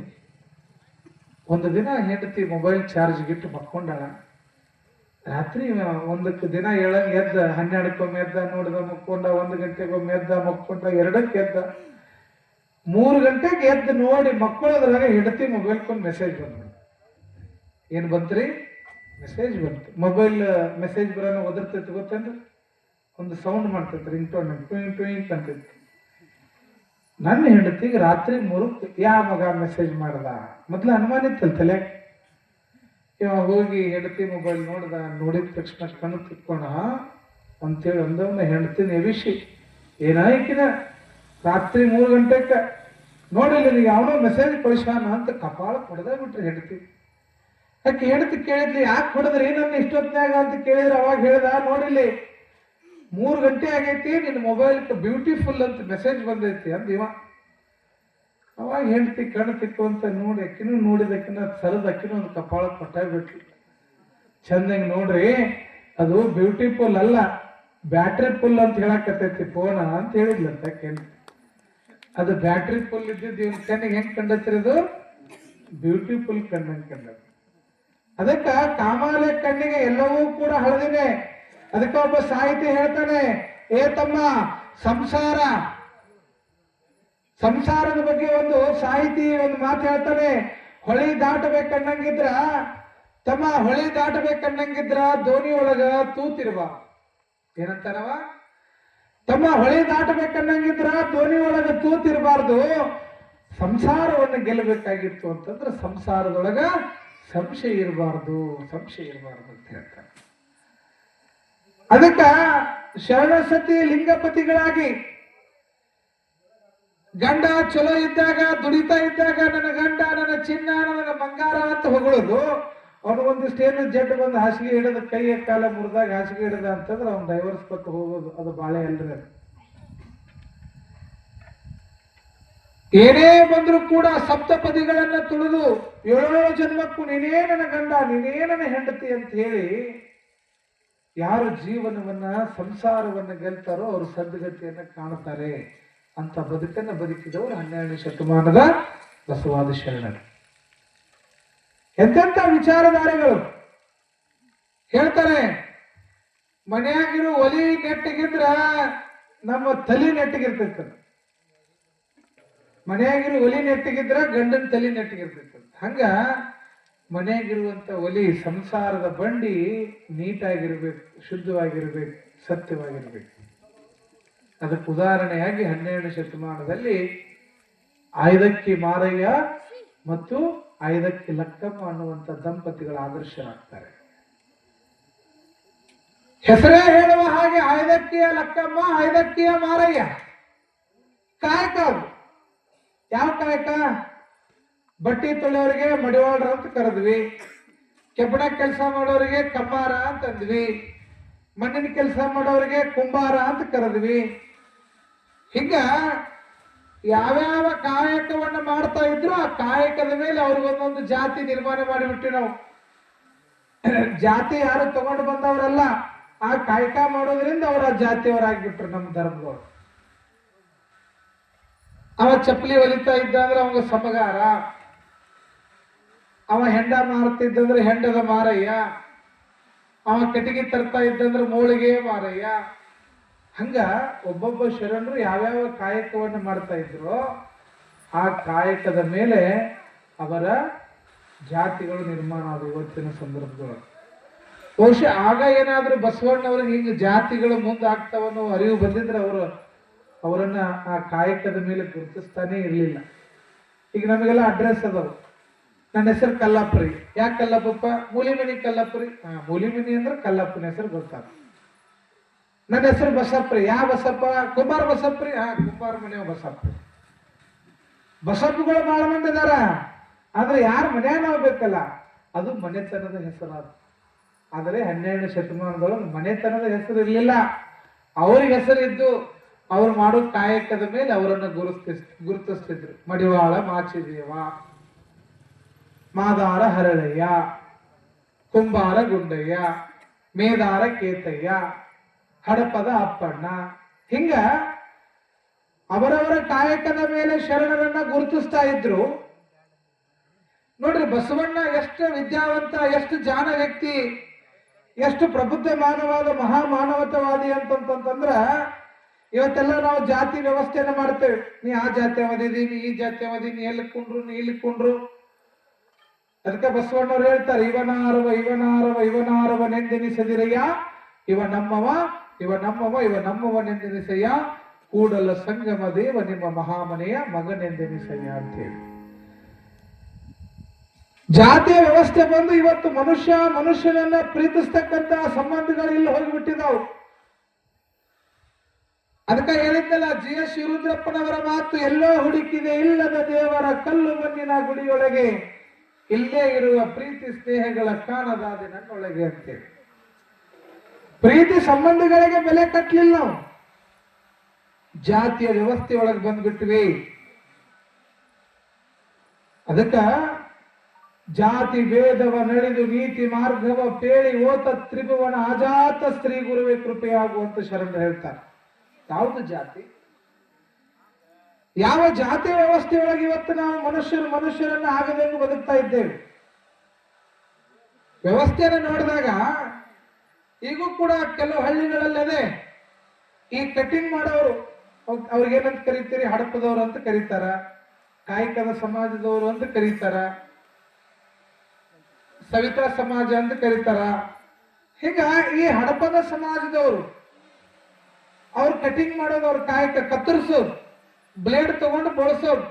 ಒಂದು ದಿನ ಹೆಂಡತಿ ಮೊಬೈಲ್ ಚಾರ್ಜ್ ಗಿಟ್ಟು ಮಕ್ಕೊಂಡಾಳ. ರಾತ್ರಿ ಒಂದಕ್ಕೆ ದಿನ ಎದ್ದ 12ಕ್ಕೊಮ್ಮೆ ಎದ್ದ ನೋಡಿದ ಮಕ್ಕೊಂಡ, 1 ಗಂಟೆಗೊಮ್ಮೆ ಎದ್ದ ಮಕ್ಕೊಂಡ, 2ಕ್ಕೆ ಎದ್ದ, 3 ಗಂಟೆಗೆ ಎದ್ದು ನೋಡಿ ಮಕ್ಕಳದ್ರಾಗ ಹೆಂಡತಿ ಮೊಬೈಲ್ಕೊಂದು ಮೆಸೇಜ್ ಬಂತು. ಏನ್ ಬಂತ್ರಿ? ಮೆಸೇಜ್ ಬಂತು. ಮೊಬೈಲ್ ಮೆಸೇಜ್ ಬರೋಣ ಒದರ್ತೈತಿ ಗೊತ್ತೇನ್ರಿ? ಒಂದು ಸೌಂಡ್ ಮಾಡ್ತೈತಿ, ರಿಂಗ್ಟೋನ್ ಟ್ವಿಂಕ್ ಟ್ವಿಂಕ್ ಅಂತೈತಿ. ನನ್ನ ಹೆಂಡತಿಗೆ ರಾತ್ರಿ 3ಕ್ಕೆ ಯಾವ ಮಗ ಮೆಸೇಜ್ ಮಾಡ್ದ? ಮೊದ್ಲು ಅನುಮಾನ ಇತ್ತಲ್ಲ ತಲೆ. ಇವಾಗ ಹೋಗಿ ಹೆಂಡತಿ ಮೊಬೈಲ್ ನೋಡಿದ ತಕ್ಷಣ ಕಣ್ಣು ತಿಕ್ಕೋಣ ಅಂತೇಳಿ ಒಂದೊಂದು ಹೆಂಡತಿನ ಎಬಿಸಿ ಏನಾಯ್ಕಿನ ರಾತ್ರಿ 3 ಗಂಟೆಗೆ ನೋಡಿಲ್ಲ ನೀವು ಯಾವನೋ ಮೆಸೇಜ್ ಕಳಿಸಾನ ಅಂತ ಕಪಾಳ ಹೊಡೆದ ಬಿಟ್ರಿ ಹೆಂಡತಿ. ಯಾಕೆ ಹೆಂಡತಿ ಕೇಳಿದ್ಲಿ, ಯಾಕೆ ಹೊಡೆದ್ರಿ ನನ್ನ ಇಷ್ಟೊತ್ತಿನಾಗ ಅಂತ ಕೇಳಿದ್ರೆ ಅವಾಗ ಹೇಳ್ದ, ನೋಡಿಲ್ಲಿ 3 ಗಂಟೆ ಆಗೈತಿ, ನಿನ್ನ ಮೊಬೈಲ್ಗೆ ಬ್ಯೂಟಿಫುಲ್ ಅಂತ ಮೆಸೇಜ್ ಬಂದೈತಿ ಅಂದ ಇವ. ಅವಾಗ ಹೆಂಡತಿ ಕಣ್ಣು ತಿಕ್ಕು ಅಂತ ನೋಡಿ ಅಕ್ಕಿನೂ ನೋಡಿದಕ್ಕಿನ ಸರದ ಅಕ್ಕಿನೂ ಒಂದು ಕಪಾಳ ಕೊಟ್ಟಾಗ್ಬಿಟ್ರಿ. ಚಂದಂಗೆ ನೋಡ್ರಿ, ಅದು ಬ್ಯೂಟಿಫುಲ್ ಅಲ್ಲ, ಬ್ಯಾಟ್ರಿ ಫುಲ್ ಅಂತ ಹೇಳಕತ್ತೈತಿ ಫೋನ ಅಂತ ಹೇಳಿದ್ಲಂತ ಅಕ್ಕಿ. ಅದು ಬ್ಯಾಟ್ರಿ ಫುಲ್ ಇದ್ದಿದ್ದು ಇವನ್ ಕಣ್ಣಿಗೆ ಹೆಂಗ್ ಕಂಡತ್ರಿ? ಅದು ಬ್ಯೂಟಿಫುಲ್ ಕಣ್ಣಂಗೆ ಕಂಡ. ಅದಕ್ಕ ಕಾಮಾಲೆ ಕಣ್ಣಿಗೆ ಎಲ್ಲವೂ ಕೂಡ ಹಳದಿನೇ. ಅದಕ್ಕೆ ಒಬ್ಬ ಸಾಹಿತಿ ಹೇಳ್ತಾನೆ, ಏ ತಮ್ಮ, ಸಂಸಾರದ ಬಗ್ಗೆ ಒಂದು ಸಾಹಿತಿ ಒಂದು ಮಾತು ಹೇಳ್ತಾನೆ. ಹೊಳಿ ದಾಟಬೇಕನ್ನಂಗಿದ್ರ ತಮ್ಮ, ಹೊಳಿ ದಾಟಬೇಕನ್ನಂಗಿದ್ರ ದೋಣಿ ಒಳಗ ತೂತಿರ್ಬ. ಏನಂತಾನವ? ತಮ್ಮ, ಹೊಳಿ ದಾಟಬೇಕನ್ನಂಗಿದ್ರ ದೋಣಿ ಒಳಗ ತೂತಿರಬಾರ್ದು. ಸಂಸಾರವನ್ನು ಗೆಲ್ಲಬೇಕಾಗಿತ್ತು ಅಂತಂದ್ರೆ ಸಂಸಾರದೊಳಗ ಸಂಶಯ ಇರಬಾರ್ದು ಅಂತ ಹೇಳ್ತಾರೆ. ಅದಕ್ಕ ಶರಣಸತಿ ಲಿಂಗಪತಿಗಳಾಗಿ ಗಂಡ ಚಲೋ ಇದ್ದಾಗ, ದುಡಿತಾ ಇದ್ದಾಗ ನನ್ನ ಗಂಡ, ನನ್ನ ಚಿನ್ನ, ನನ್ನ ಬಂಗಾರ ಅಂತ ಹೊಗಳೋದು. ಅವನಿಗೊಂದಿಷ್ಟು ಏನು ಜಡ್ಡು ಬಂದು ಹಾಸಿಗೆ ಹಿಡಿದ, ಕೈಯ ಕಾಲ ಮುರಿದಾಗ ಹಾಸಿಗೆ ಹಿಡಿದ ಅಂತಂದ್ರೆ ಅವ್ನು ಡೈವರ್ಸ್ ಕೊಟ್ಟು ಹೋಗೋದು. ಅದು ಬಾಳೆ ಅಲ್ರಿ. ಅದು ಏನೇ ಬಂದ್ರು ಕೂಡ ಸಪ್ತಪದಿಗಳನ್ನ ತುಳಿದು 7 ಜನ್ಮಕ್ಕೂ ನೀನೇ ನನ್ನ ಗಂಡ, ನೀನೇ ನನ್ನ ಹೆಂಡತಿ ಅಂತ ಹೇಳಿ ಯಾರು ಜೀವನವನ್ನ, ಸಂಸಾರವನ್ನ ಗೆಲ್ತಾರೋ ಅವರು ಸದ್ಗತಿಯನ್ನ ಕಾಣುತ್ತಾರೆ ಅಂತ ಬದುಕನ್ನ ಬದುಕಿದವರು 12ನೇ ಶತಮಾನದ ಬಸವಾದಿ ಶರಣರು. ಎಂತೆಂತ ವಿಚಾರಧಾರೆಗಳು ಹೇಳ್ತಾರೆ. ಮನೆಯಾಗಿರೋ ಒಲಿ ನೆಟ್ಟಿಗಿದ್ರ ನಮ್ಮ ತಲೆ ನೆಟ್ಟಿಗಿರ್ತೈತ. ಮನೆಯಾಗಿರೋ ಒಲಿ ನೆಟ್ಟಿಗಿದ್ರ ಗಂಡನ ತಲೆ ನೆಟ್ಟಿಗಿರ್ತೈತ. ಹಂಗ ಮನೆಯಾಗಿರುವಂತ ಒಲಿ, ಸಂಸಾರದ ಬಂಡಿ ನೀಟಾಗಿರ್ಬೇಕು, ಶುದ್ಧವಾಗಿರ್ಬೇಕು, ಸತ್ಯವಾಗಿರ್ಬೇಕು. ಅದಕ್ಕೆ ಉದಾಹರಣೆಯಾಗಿ 12ನೇ ಶತಮಾನದಲ್ಲಿ ಆಯ್ದಕ್ಕಿ ಮಾರಯ್ಯ ಮತ್ತು ಆಯ್ದಕ್ಕಿ ಲಕ್ಕಮ್ಮ ಅನ್ನುವಂಥ ದಂಪತಿಗಳ ಆದರ್ಶರಾಗ್ತಾರೆ. ಹೆಸರೇ ಹೇಳುವ ಹಾಗೆ ಆಯ್ದಕ್ಕಿಯ ಲಕ್ಕಮ್ಮ, ಆಯ್ದಕ್ಕಿಯ ಮಾರಯ್ಯ. ಕಾಯಕ ಅದು. ಯಾವ ಕಾಯಕ? ಬಟ್ಟಿ ತೊಳೆಯವರಿಗೆ ಮಡಿವಾಳ್ರ ಅಂತ ಕರೆದ್ವಿ, ಕೆಬ್ಬಣ ಕೆಲಸ ಮಾಡೋರಿಗೆ ಕಮ್ಮಾರ ಅಂತ ಅಂದ್ವಿ, ಮಣ್ಣಿನ ಕೆಲಸ ಮಾಡೋರಿಗೆ ಕುಂಬಾರ ಅಂತ ಕರೆದ್ವಿ. ಹಿಂಗ ಯಾವ್ಯಾವ ಕಾಯಕವನ್ನ ಮಾಡ್ತಾ ಇದ್ರು ಆ ಕಾಯಕದ ಮೇಲೆ ಅವ್ರಿಗೊಂದೊಂದು ಜಾತಿ ನಿರ್ಮಾಣ ಮಾಡಿಬಿಟ್ವಿ ನಾವು. ಜಾತಿ ಯಾರು ತಗೊಂಡು ಬಂದವರಲ್ಲ, ಆ ಕಾಯಕ ಮಾಡೋದ್ರಿಂದ ಅವರ ಜಾತಿಯವರಾಗ್ಬಿಟ್ರು ನಮ್ಮ ಧರ್ಮದವರು. ಅವ ಚಪ್ಪಲಿ ಹೊಲಿತಾ ಇದ್ದ ಅಂದ್ರೆ ಅವಂಗ ಸಮಗಾರ, ಅವ ಹೆಂಡ ಮಾರ್ತಿದ್ದಂದ್ರೆ ಹೆಂಡದ ಮಾರಯ್ಯ, ಅವ ಕಟ್ಟಿಗೆ ತರ್ತಾ ಇದ್ದಂದ್ರೆ ಮೋಳಿಗೆ ಮಾರಯ್ಯ. ಹಂಗ ಒಬ್ಬೊಬ್ಬ ಶರಣರು ಯಾವ್ಯಾವ ಕಾಯಕವನ್ನು ಮಾಡ್ತಾ ಇದ್ರು ಆ ಕಾಯಕದ ಮೇಲೆ ಅವರ ಜಾತಿಗಳು ನಿರ್ಮಾಣ ಆದ ಇವತ್ತಿನ ಸಂದರ್ಭದೊಳಗೆ. ಬಹುಶಃ ಆಗ ಏನಾದ್ರೂ ಬಸವಣ್ಣವ್ರಿಗೆ ಹಿಂಗ ಜಾತಿಗಳು ಮುಂದಾಗ್ತಾವನ್ನೋ ಅರಿವು ಬಂದಿದ್ರೆ ಅವರನ್ನ ಆ ಕಾಯಕದ ಮೇಲೆ ಗುರುತಿಸ್ತಾನೆ ಇರಲಿಲ್ಲ. ಈಗ ನಮಗೆಲ್ಲ ಅಡ್ರೆಸ್ ಅದಾವ. ನನ್ನ ಹೆಸರು ಕಲ್ಲಪ್ಪರಿ. ಯಾಕೆ ಕಲ್ಲಪ್ಪಪ್ಪ? ಮೂಲಿಮನಿ ಕಲ್ಲಪ್ಪರಿ. ಮೂಲಿಮನಿ ಅಂದ್ರೆ ಕಲ್ಲಪ್ಪನ ಹೆಸರು ಗೊತ್ತಾಗ. ನನ್ನ ಹೆಸರು ಬಸಪ್ರಿ. ಯಾವ ಬಸಪ್ಪ? ಕುಂಬಾರ ಬಸಪ್ರಿ. ಕುಂಬಾರ ಮನೆಯ ಬಸಪ್ಪ. ಬಸಪ್ಪಗಳು ಬಹಳ ಮಂದಿ ಇದಾರ, ಆದ್ರೆ ಯಾರು ಮನ್ಯಾಗ ನಾವು ಬೇಕಲ್ಲ, ಅದು ಮನೆತನದ ಹೆಸರಾದ. ಆದರೆ 12ನೇ ಶತಮಾನದೊಳಗೆ ಮನೆತನದ ಹೆಸರು ಇರಲಿಲ್ಲ, ಅವ್ರಿಗೆ ಹೆಸರಿದ್ದು ಅವ್ರು ಮಾಡೋ ಕಾಯಕದ ಮೇಲೆ ಅವರನ್ನು ಗುರುತಿಸ್ತಿದ್ರು. ಮಡಿವಾಳ ಮಾಚಿದೇವ, ಮಾದಾರ ಹರಳಯ್ಯ, ಕುಂಬಾರ ಗುಂಡಯ್ಯ, ಮೇದಾರ ಕೇತಯ್ಯ, ಹಡಪದ ಅಪ್ಪಣ್ಣ. ಹಿಂಗ ಅವರವರ ಕಾಯಕದ ಮೇಲೆ ಶರಣರನ್ನ ಗುರುತಿಸ್ತಾ ಇದ್ರು. ನೋಡ್ರಿ, ಬಸವಣ್ಣ ಎಷ್ಟು ವಿದ್ಯಾವಂತ, ಎಷ್ಟು ಜಾಣ ವ್ಯಕ್ತಿ. ಎಷ್ಟು ಪ್ರಬುದ್ಧ ಮಾನವಾದ ಮಹಾಮಾನವತವಾದಿ ಅಂತಂತಂದ್ರ ಇವತ್ತೆಲ್ಲ ನಾವು ಜಾತಿ ವ್ಯವಸ್ಥೆಯನ್ನ ಮಾಡ್ತೇವೆ. ನೀ ಆ ಜಾತಿ ಅವಧಿದಿ, ನೀ ಈ ಜಾತಿ ಅವಧಿ, ನೀ ಎಲ್ಲಿ ಕುಂಡ್ರು, ನೀ ಇಲ್ಲಿ ಕುಂಡ್ರು. ಅದಕ್ಕೆ ಬಸವಣ್ಣವ್ರು ಹೇಳ್ತಾರೆ, ಇವನಾರವ ಇವ ನಮ್ಮವ, ಇವ ನಮ್ಮವನೆಂದೆನಿಸಯ್ಯ, ಕೂಡಲ ಸಂಗಮ ದೇವ ನಿಮ್ಮ ಮಹಾಮನೆಯ ಮಗನೆಂದೆನಿಸಯ್ಯ ಅಂತ ಹೇಳಿ. ಜಾತಿಯ ವ್ಯವಸ್ಥೆ ಬಂದು ಇವತ್ತು ಮನುಷ್ಯನನ್ನ ಪ್ರೀತಿಸ್ತಕ್ಕಂತ ಸಂಬಂಧಗಳು ಇಲ್ಲಿ ಹೋಗಿಬಿಟ್ಟಿದಾವು. ಅದಕ್ಕೆ ಹೇಳಿದ್ದಲ್ಲ, ಜಿ ಎಸ್ ಶಿವರುದ್ರಪ್ಪನವರ ಮಾತು, ಎಲ್ಲೋ ಹುಡುಕಿದೆ ಇಲ್ಲದ ದೇವರ ಕಲ್ಲು ಮಣ್ಣಿನ ಗುಡಿಯೊಳಗೆ, ಇಲ್ಲೇ ಇರುವ ಪ್ರೀತಿ ಸ್ನೇಹಗಳ ಕಾಣದಾದೆ ನನ್ನೊಳಗೆ ಅಂತೇಳಿ. ಪ್ರೀತಿ ಸಂಬಂಧಗಳಿಗೆ ಬೆಲೆ ಕಟ್ಟಲಿಲ್ಲ ನಾವು, ಜಾತಿಯ ವ್ಯವಸ್ಥೆ ಒಳಗೆ ಬಂದ್ಬಿಟ್ವಿ. ಅದಕ್ಕ ಜಾತಿ ಭೇದವ ನಡೆದು ನೀತಿ ಮಾರ್ಗವ ಪೇಳಿ ಓತ ತ್ರಿಭುವನ ಆಜಾತ ಸ್ತ್ರೀ ಗುರುವೇ ಕೃಪೆಯಾಗುವಂತ ಶರಣ ಹೇಳ್ತಾರೆ. ಯಾವುದು ಜಾತಿ? ಯಾವ ಜಾತಿ ವ್ಯವಸ್ಥೆಯೊಳಗೆ ಇವತ್ತು ನಾವು ಮನುಷ್ಯರನ್ನ ಆಗದಂಗೆ ಬದುಕ್ತಾ ಇದ್ದೇವೆ. ವ್ಯವಸ್ಥೆಯನ್ನು ನೋಡಿದಾಗ ಈಗೂ ಕೂಡ ಕೆಲವು ಹಳ್ಳಿಗಳಲ್ಲದೆ ಈ ಕಟಿಂಗ್ ಮಾಡೋರು, ಅವ್ರಿಗೇನಂತ ಕರೀತೀರಿ? ಹಡಪದವರು ಅಂತ ಕರೀತಾರ, ಕಾಯಕದ ಸಮಾಜದವರು ಅಂತ ಕರೀತಾರ, ಸವಿತಾ ಸಮಾಜ ಅಂತ ಕರೀತಾರ. ಹೀಗ ಈ ಹಡಪದ ಸಮಾಜದವರು ಅವ್ರು ಕಟಿಂಗ್ ಮಾಡೋದು, ಅವ್ರ ಕಾಯಕ ಕತ್ತರಿಸೋದು, ಬ್ಲೇಡ್ ತಗೊಂಡು ಬಳಸೋದು.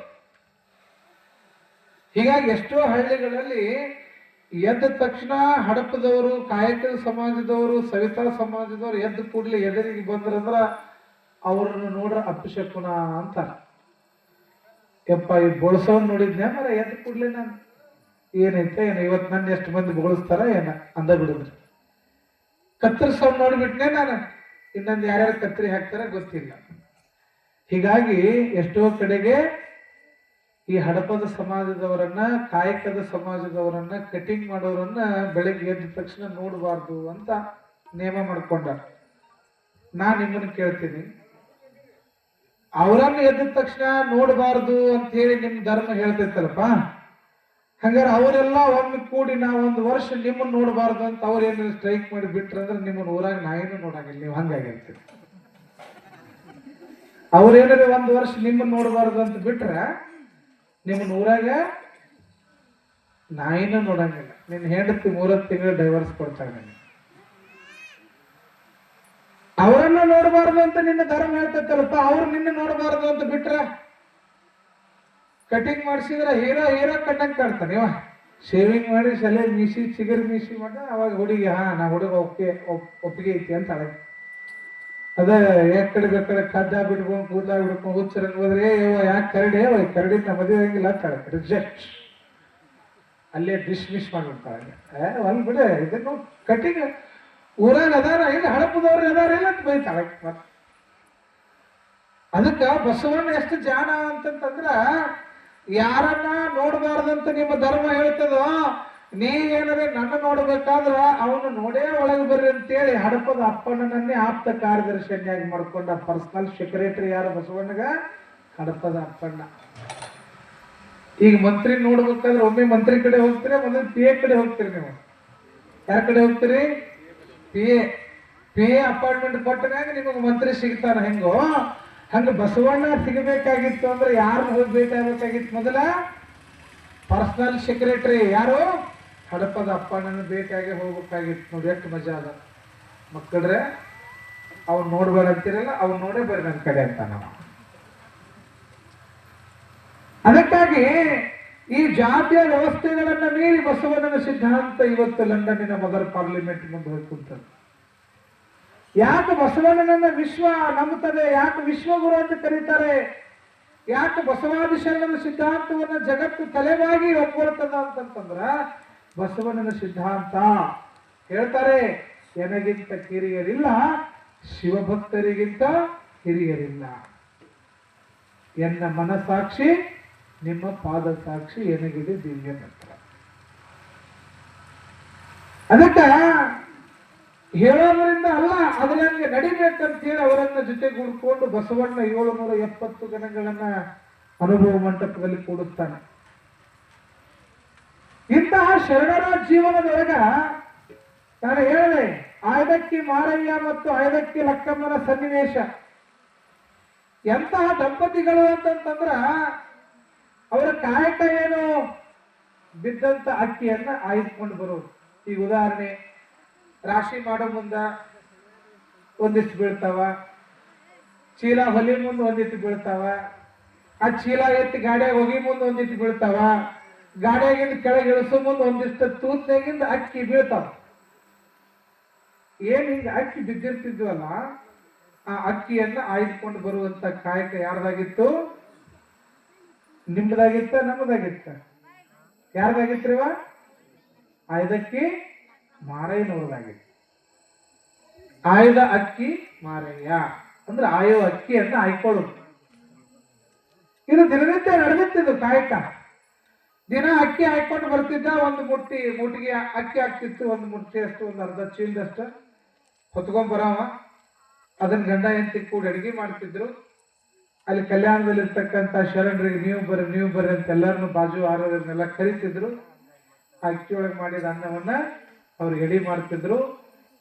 ಹೀಗಾಗಿ ಎಷ್ಟೋ ಹಳ್ಳಿಗಳಲ್ಲಿ ಎದ್ದ ತಕ್ಷಣ ಹಡಪದವರು, ಕಾಯಕದ ಸಮಾಜದವರು, ಸವಿತಾ ಸಮಾಜದವರು ಎದ್ದ ಕೂಡಲೇ ಎದುರಿಗೆ ಬಂದ್ರಂದ್ರ ಅವ್ರನ್ನ ನೋಡ್ರ ಅಪಶಕುನ ಅಂತಾರ. ಯಪ್ಪ, ಈ ಬಳಸೋನ್ ನೋಡಿದ್ನೆ ಮರ, ಎದ್ದ ಕೂಡ್ಲೆ ನಾನು ಏನೈತೆ ಏನ ಇವತ್ತು ನನ್ನ ಎಷ್ಟು ಮಂದಿ ಬೋಳಿಸ್ತಾರ ಏನ ಅಂದ ಬಿಡುದ್ರಿ. ಕತ್ತರಿಸೋನ್ ನೋಡ್ಬಿಟ್ನೆ ನಾನು, ಇನ್ನೊಂದು ಯಾರ್ಯಾರು ಕತ್ತರಿ ಹಾಕ್ತಾರ ಗೊತ್ತಿಲ್ಲ. ಹೀಗಾಗಿ ಎಷ್ಟೋ ಕಡೆಗೆ ಈ ಹಡಪದ ಸಮಾಜದವರನ್ನ, ಕಾಯಕದ ಸಮಾಜದವರನ್ನ, ಕಟಿಂಗ್ ಮಾಡೋರನ್ನ ಬೆಳಗ್ಗೆ ಎದ್ದ ತಕ್ಷಣ ನೋಡಬಾರ್ದು ಅಂತ ನೇಮ ಮಾಡ್ಕೊಂಡ. ನಾನ್ ನಿಮ್ಮನ್ನ ಕೇಳ್ತೀನಿ, ಅವರನ್ನು ಎದ್ದ ತಕ್ಷಣ ನೋಡಬಾರ್ದು ಅಂತ ಹೇಳಿ ನಿಮ್ ಧರ್ಮ ಹೇಳ್ತೈತಲ್ಲಪ್ಪ, ಹಂಗಾರೆ ಅವರೆಲ್ಲ ಒಮ್ಮೆ ಕೂಡಿ ನಾವು ಒಂದು ವರ್ಷ ನಿಮ್ಮನ್ನ ನೋಡಬಾರ್ದು ಅಂತ ಅವ್ರೇನು ಸ್ಟ್ರೈಕ್ ಮಾಡಿ ಬಿಟ್ರಂದ್ರೆ ನಿಮ್ಮನ್ನ ಊರಾಗ ನಾಯಿನೂ ನೋಡಂಗಿಲ್ಲ. ನೀವು ಹಂಗಾಗಿರ್ತೀರಿ. ಅವ್ರೇನಾದ್ರೆ ಒಂದು ವರ್ಷ ನಿಮ್ಮನ್ನ ನೋಡಬಾರ್ದು ಅಂತ ಬಿಟ್ರ ನಿಮ್ಮನ್ನ ಊರಾಗ ನಾಯಿನೂ ನೋಡಂಗಿಲ್ಲ. ನಿನ್ನ ಹೆಂಡತಿ 3 ತಿಂಗಳು ಡೈವರ್ಸ್ ಕೊಡ್ತಾಳೆ. ಅವರನ್ನ ನೋಡಬಾರ್ದು ಅಂತ ನಿನ್ನ ಧರ್ಮ ಹೇಳ್ತೈತಲ್ಲಪ್ಪ, ಅವ್ರು ನಿನ್ನ ನೋಡಬಾರ್ದು ಅಂತ ಬಿಟ್ರ ಕಟಿಂಗ್ ಮಾಡಿಸಿದ್ರೆ ಹೀರೋ ಕಟ್ಟಂಗ್ ಕಾಡ್ತಾನೆ. ಇವ ಶೇವಿಂಗ್ ಮಾಡಿ ಸಲೇ ಮೀಸಿ ಚಿಗರ್ ಮೀಸಿ ಮಾಡ, ಅವಾಗ ಹುಡುಗಿ ನಾ ಹುಡುಗ ಒಪ್ಪಿಗೆ ಐತಿ ಅಂತ ಅಳಗೆ. ಅದ ಯಾಕಡೆ ಬೇಕಡೆ ಕದ್ದ ಬಿಟ್ಕೊಂಡು ಕೂದಲ ಬಿಡ್ಕೊಂಡು ಹುಚ್ಚರಂಗ್ ಹೋದ್ರೆ ಯಾಕೆ ಕರಡಿ ನಾ ಮದುವೆ ಹಂಗಿಲ್ಲ ಅಂತ ಹೇಳಕ್ಕೆ ರಿಜೆಕ್ಟ್. ಅಲ್ಲೇ ಡಿಸ್ಮಿಸ್ ಮಾಡ್ಬಿಡ್ತಾಳೆ. ಒಂದ್ ಬಿಡ, ಇದನ್ನು ಕಟಿಂಗ್ ಊರಾಗ ಅದಾರ ಇಲ್ಲ, ಹಡಪದವ್ರು ಅದಾರ ಇಲ್ಲ ಅಂತ ಬೈತಾಳೆ. ಅದಕ್ಕ ಬಸವಣ್ಣ ಎಷ್ಟು ಜಾಣ ಅಂತಂದ್ರ, ಯಾರನ್ನ ನೋಡಬಾರ್ದಂತ ನಿಮ್ಮ ಧರ್ಮ ಹೇಳ್ತದೋ, ನೀವೇನಾದ್ರೆ ನನ್ನ ನೋಡ್ಬೇಕಾದ್ರ ಅವನು ನೋಡೇ ಒಳಗೆ ಬರ್ರಿ ಅಂತೇಳಿ ಹಡಪದ ಅಪ್ಪಣ್ಣನನ್ನೇ ಆಪ್ತ ಕಾರ್ಯದರ್ಶಿಯನ್ನಾಗಿ ಮಾಡ್ಕೊಂಡ. ಪರ್ಸನಲ್ ಸೆಕ್ರೆಟರಿ ಯಾರು ಬಸವಣ್ಣಗ? ಹಡಪದ ಅಪ್ಪಣ್ಣ. ಈಗ ಮಂತ್ರಿ ನೋಡ್ಬೇಕಾದ್ರೆ ಒಮ್ಮೆ ಮಂತ್ರಿ ಕಡೆ ಹೋಗ್ತೀರಿ, ಮೊದಲು PA ಕಡೆ ಹೋಗ್ತೀರಿ. ನೀವು ಯಾರ ಕಡೆ ಹೋಗ್ತೀರಿ? PA ಅಪಾಯಿಂಟ್ಮೆಂಟ್ ಕೊಟ್ಟನಾಗ ನಿಮಗೆ ಮಂತ್ರಿ ಸಿಗ್ತಾನ. ಹೆಂಗೋ ಹಂಗ ಬಸವಣ್ಣ ಸಿಗಬೇಕಾಗಿತ್ತು ಅಂದ್ರೆ ಯಾರನ್ನ ಹೋಗ್ಬೇಕಾಗಿತ್ತು? ಮೊದಲ ಪರ್ಸನಲ್ ಸೆಕ್ರೆಟರಿ ಯಾರು? ಹಡಪದ ಅಪ್ಪಣ್ಣನ ಬೇಕಾಗಿ ಹೋಗ್ಬೇಕಾಗಿತ್ತು. ನೋಡಿ ಎಷ್ಟು ಮಜಾ ಅದ ಮಕ್ಕಳ್ರೆ. ಅವ್ನು ನೋಡ್ಬೇಡ ಅಂತೀರಲ್ಲ, ಅವ್ನು ನೋಡೇ ಬರ್ರಿ ನನ್ನ ಕಡೆ ಅಂತ ನಾವು. ಅದಕ್ಕಾಗಿ ಈ ಜಾತಿಯ ವ್ಯವಸ್ಥೆಗಳನ್ನ ಮೀರಿ ಬಸವಣ್ಣನ ಸಿದ್ಧಾಂತ ಇವತ್ತು ಲಂಡನ್ನಿನ ಮದರ್ ಪಾರ್ಲಿಮೆಂಟ್ ಮುಂದೆ ಹೋಗಿ ಕುಂತದ್ದು. ಯಾಕೆ ಬಸವಣ್ಣನನ್ನ ವಿಶ್ವ ನಂಬುತ್ತದೆ? ಯಾಕೆ ವಿಶ್ವಗುರು ಅಂತ ಕರೀತಾರೆ? ಯಾಕೆ ಬಸವಾದಿ ಶರಣನ ಸಿದ್ಧಾಂತವನ್ನ ಜಗತ್ತು ತಲೆವಾಗಿ ಒಪ್ಕೊಳ್ತದ ಅಂತಂದ್ರ, ಬಸವಣ್ಣನ ಸಿದ್ಧಾಂತ ಹೇಳ್ತಾರೆ, ಎನಗಿಂತ ಕಿರಿಯರಿಲ್ಲ, ಶಿವಭಕ್ತರಿಗಿಂತ ಹಿರಿಯರಿಲ್ಲ. ಎನ್ನ ಮನಸಾಕ್ಷಿ ನಿಮ್ಮ ಪಾದ ಸಾಕ್ಷಿ, ಎನಗಿದೆ ದಿವ್ಯ ನಂತರ. ಅದಕ್ಕ ಹೇಳೋದ್ರಿಂದ ಅಲ್ಲ, ಅದರಂಗೆ ನಡಿಬೇಕಂತ ಹೇಳಿ ಅವರನ್ನ ಜೊತೆಗೂಡ್ಕೊಂಡು ಬಸವಣ್ಣ 770 ಗಣಗಳನ್ನ ಅನುಭವ ಮಂಟಪದಲ್ಲಿ ಕೂಡುತ್ತಾನೆ. ಇಂತಹ ಶರಣರ ಜೀವನದೊಳಗ ನಾನು ಹೇಳಿದೆ ಆಯ್ದಕ್ಕಿ ಮಾರಯ್ಯ ಮತ್ತು ಆಯ್ದಕ್ಕಿ ಲಕ್ಕಮ್ಮನ ಸನ್ನಿವೇಶ. ಎಂತಹ ದಂಪತಿಗಳು ಅಂತಂತಂದ್ರ ಅವರ ಕಾಯಕ ಏನು, ಬಿದ್ದಂತ ಅಕ್ಕಿಯನ್ನ ಆಯ್ದುಕೊಂಡು ಬರೋದು. ಈಗ ಉದಾಹರಣೆ, ರಾಶಿ ಮಾಡೋ ಮುಂದ ಒಂದಿಷ್ಟು ಬೀಳ್ತಾವ, ಚೀಲ ಹೊಲಿ ಮುಂದೆ ಒಂದಿಟ್ಟು ಬೀಳ್ತಾವ, ಆ ಚೀಲ ಎತ್ತಿ ಗಾಡಿಯಾಗ ಹೋಗಿ ಮುಂದೆ ಒಂದಿಟ್ಟು ಬೀಳ್ತಾವ, ಗಾಡಿಯಾಗಿಂದ ಕೆಳಗೆ ಇಳಿಸೋ ಮುಂದೆ ಒಂದಿಷ್ಟು ತೂತ್ನಾಗಿಂದ ಅಕ್ಕಿ ಬೀಳ್ತಾವ. ಏನ್ ಹಿಂಗ ಅಕ್ಕಿ ಬಿದ್ದಿರ್ತಿದ್ವಲ್ಲ, ಆ ಅಕ್ಕಿಯನ್ನ ಆಯ್ದುಕೊಂಡು ಬರುವಂತ ಕಾಯಕ ಯಾರ್ದಾಗಿತ್ತು? ನಿಮ್ದಾಗಿತ್ತ ನಮ್ಮದಾಗಿತ್ತ? ಯಾರ್ದಾಗಿತ್ರಿವ? ಆಯ್ದಕ್ಕಿ ಮಾರಯ್ಯನವ್ರದಾಗಿತ್ತು. ಆಯ್ದ ಅಕ್ಕಿ ಮಾರಯ್ಯ ಅಂದ್ರೆ ಆಯೋ ಅಕ್ಕಿಯನ್ನ ಆಯ್ಕೊಳ್ಳೋದು. ಇದು ದಿನನಿತ್ಯ ನಡೆದಿತ್ತು ಕಾಯಕ. ದಿನ ಅಕ್ಕಿ ಹಾಕೊಂಡು ಬರ್ತಿದ್ದ, ಒಂದು ಮುಟ್ಟಿಗೆ ಅಕ್ಕಿ ಆಗ್ತಿತ್ತು, ಒಂದು ಮುಟ್ಟಿ ಅಷ್ಟು, ಒಂದು ಅರ್ಧ ಚೀಲದಷ್ಟು ಹೊತ್ಕೊಂಡ್ ಅದನ್ನ ಗಂಡ ಹೆಂಡತಿ ಕೂಡಿ ಅಡಿಗೆ ಮಾಡ್ತಿದ್ರು. ಅಲ್ಲಿ ಕಲ್ಯಾಣದಲ್ಲಿ ಇರ್ತಕ್ಕಂಥ ಶರಣರಿಗೆ ನೀವು ಬರ್ರಿ ಅಂತ ಎಲ್ಲರನ್ನು ಬಾಜು ಆರೋಗ್ಯನೆಲ್ಲ ಕರಿತಿದ್ರು. ಆ ಅಕ್ಕಿ ಒಳಗೆ ಮಾಡಿದ ಅನ್ನವನ್ನ ಅವ್ರಿಗೆ ಎಡಿ ಮಾಡ್ತಿದ್ರು.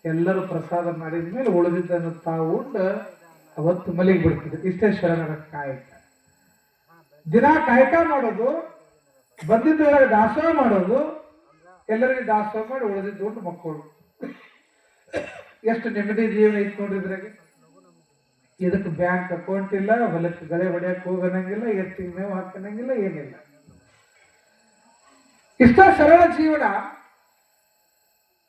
ಎಲ್ಲರೂ ಪ್ರಸಾದ ಮಾಡಿದ ಮೇಲೆ ಉಳಿದಿದ್ದನ್ನು ತಾವು ಉಂಡು ಅವತ್ತು ಮಲಿಗೆ ಬಿಡ್ತಿದ್ರು. ಇಷ್ಟೇ ಶರಣರ ಕಾಯಕ. ದಿನ ಕಾಯಕ ಮಾಡೋದು, ಬಂದಿದ್ದೊಳಗೆ ದಾಸೋಹ ಮಾಡೋದು, ಎಲ್ಲರಿಗೆ ದಾಸೋಹ ಮಾಡಿ ಉಳಿದಿದ್ದು ಉಂಟು ಮಕ್ಕಳು. ಎಷ್ಟು ನೆಮ್ಮದಿ ಜೀವನ ಐತ್ ನೋಡಿದ್ರಾಗೆ. ಇದಕ್ಕೆ ಬ್ಯಾಂಕ್ ಅಕೌಂಟ್ ಇಲ್ಲ, ಹೊಲಕ್ಕೆ ಗಳೆ ಹೊಡೆಯಕ್ಕೆ ಹೋಗನಂಗಿಲ್ಲ, ಎತ್ತಿಗೆ ಮೇವು ಹಾಕನಂಗಿಲ್ಲ, ಏನಿಲ್ಲ. ಇಷ್ಟ ಸರಳ ಜೀವನ.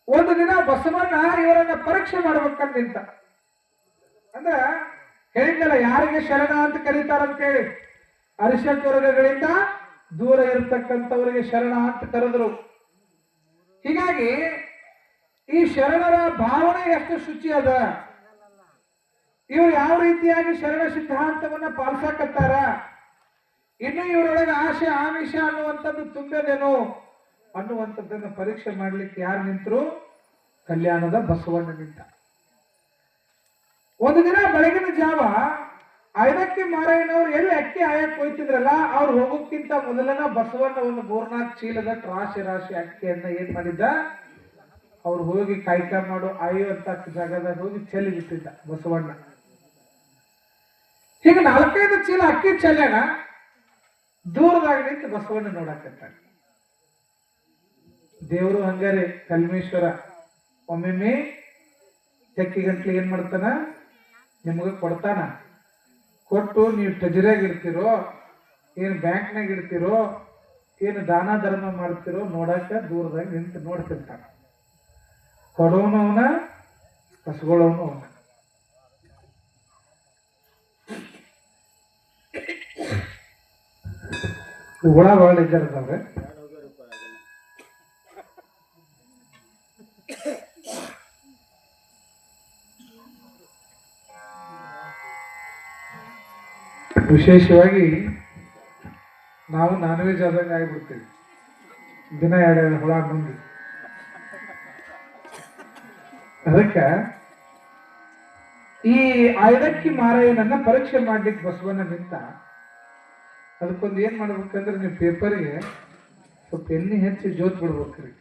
ಒಂದು ದಿನ ಬಸವಣ್ಣ ಇವರನ್ನ ಪರೀಕ್ಷೆ ಮಾಡ್ಬೇಕಂತ ನಿಂತ. ಅಂದ್ರ ಹೇಳಿದ್ನಲ್ಲ, ಯಾರಿಗೆ ಶರಣ ಅಂತ ಕರೀತಾರಂತ ಹೇಳಿ, ಅರಿಷಟ್ ವರ್ಗಗಳಿಂದ ದೂರ ಇರತಕ್ಕಂಥವರಿಗೆ ಶರಣ ಅಂತ ಕರೆದ್ರು. ಹೀಗಾಗಿ ಈ ಶರಣರ ಭಾವನೆ ಎಷ್ಟು ಶುಚಿ ಅದ, ಇವ್ರು ಯಾವ ರೀತಿಯಾಗಿ ಶರಣ ಸಿದ್ಧಾಂತವನ್ನ ಪಾಲಿಸಕತ್ತಾರ, ಇನ್ನು ಇವರೊಳಗೆ ಆಶೆ ಆಮಿಷ ಅನ್ನುವಂಥದ್ದು ತುಂಬೇದೇನೋ ಅನ್ನುವಂಥದ್ದನ್ನು ಪರೀಕ್ಷೆ ಮಾಡ್ಲಿಕ್ಕೆ ಯಾರು ನಿಂತರು? ಕಲ್ಯಾಣದ ಬಸವಣ್ಣ ನಿಂತ. ಒಂದು ದಿನ ಬೆಳಗಿನ ಜಾವ ಆಯ್ದಕ್ಕಿ ಮಾರಯ್ಯನವ್ರು ಎಲ್ಲಿ ಅಕ್ಕಿ ಆಯಕ್ ಹೋಯ್ತಿದ್ರಲ್ಲ, ಅವ್ರು ಹೋಗೋಕ್ಕಿಂತ ಮೊದಲನ ಬಸವಣ್ಣ ಒಂದು 3-4 ಚೀಲದ ರಾಶಿ ಅಕ್ಕಿಯನ್ನ ಏನ್ ಮಾಡಿದ್ದ, ಅವ್ರು ಹೋಗಿ ಕಾಯ್ಕ ಮಾಡು ಆಯುವಂತ ಜಾಗದಾಗ ಹೋಗಿ ಚೆಲ್ಲಿ ಬಿಟ್ಟಿದ್ದ ಬಸವಣ್ಣ. ಹೀಗ 4-5 ಚೀಲ ಅಕ್ಕಿ ಚೆಲ್ಲಣ ದೂರದಾಗ ನಿಂತು ಬಸವಣ್ಣ ನೋಡಕತ್ತ. ದೇವರು ಹಂಗಾರೆ ಕಲ್ಮೇಶ್ವರ ಒಮ್ಮೊಮ್ಮೆ ಚಕ್ಕಿ ಗಂಟ್ಲಿ ಏನ್ ಮಾಡ್ತಾನ, ನಿಮಗ ಕೊಡ್ತಾನ. ಕೊಟ್ಟು ನೀವು ಟ್ರೆಜರಿಯಾಗ ಇಡ್ತಿರೋ, ಏನು ಬ್ಯಾಂಕ್ನಾಗ ಇಡ್ತಿರೋ, ಏನು ದಾನ ಧರ್ಮ ಮಾಡ್ತಿರೋ ನೋಡಾಕ ದೂರದಾಗ ನಿಂತು ನೋಡ್ತಿರ್ತಾನ. ಕೊಡೋನು ಅವನ, ಕಸ್ಕೊಳ್ಳೋನು ಅವನ. ಹುಳ ಭಾಳ ಇದ್ದಾರದವ್ರೆ. ವಿಶೇಷವಾಗಿ ನಾವು ನಾನ್ ವೆಜ್ ಆದಂಗೆ ಆಗಿಬಿಡ್ತೀವಿ. ದಿನ 2 ಹುಳ ನುಂಗಿ. ಅದಕ್ಕೆ ಈ ಆಯ್ದಕ್ಕಿ ಮಾರಯ್ಯನನ್ನ ಪರೀಕ್ಷೆ ಮಾಡ್ಲಿಕ್ಕೆ ಬಸವಣ್ಣ ನಿಂತ. ಅದಕ್ಕೊಂದು ಏನ್ ಮಾಡ್ಬೇಕಂದ್ರೆ, ನೀವು ಪೇಪರ್ಗೆ ಸ್ವಲ್ಪ ಎಣ್ಣೆ ಹೆಚ್ಚಿ ಜೋತ್ ಬಿಡ್ಬೇಕ್ರಿ.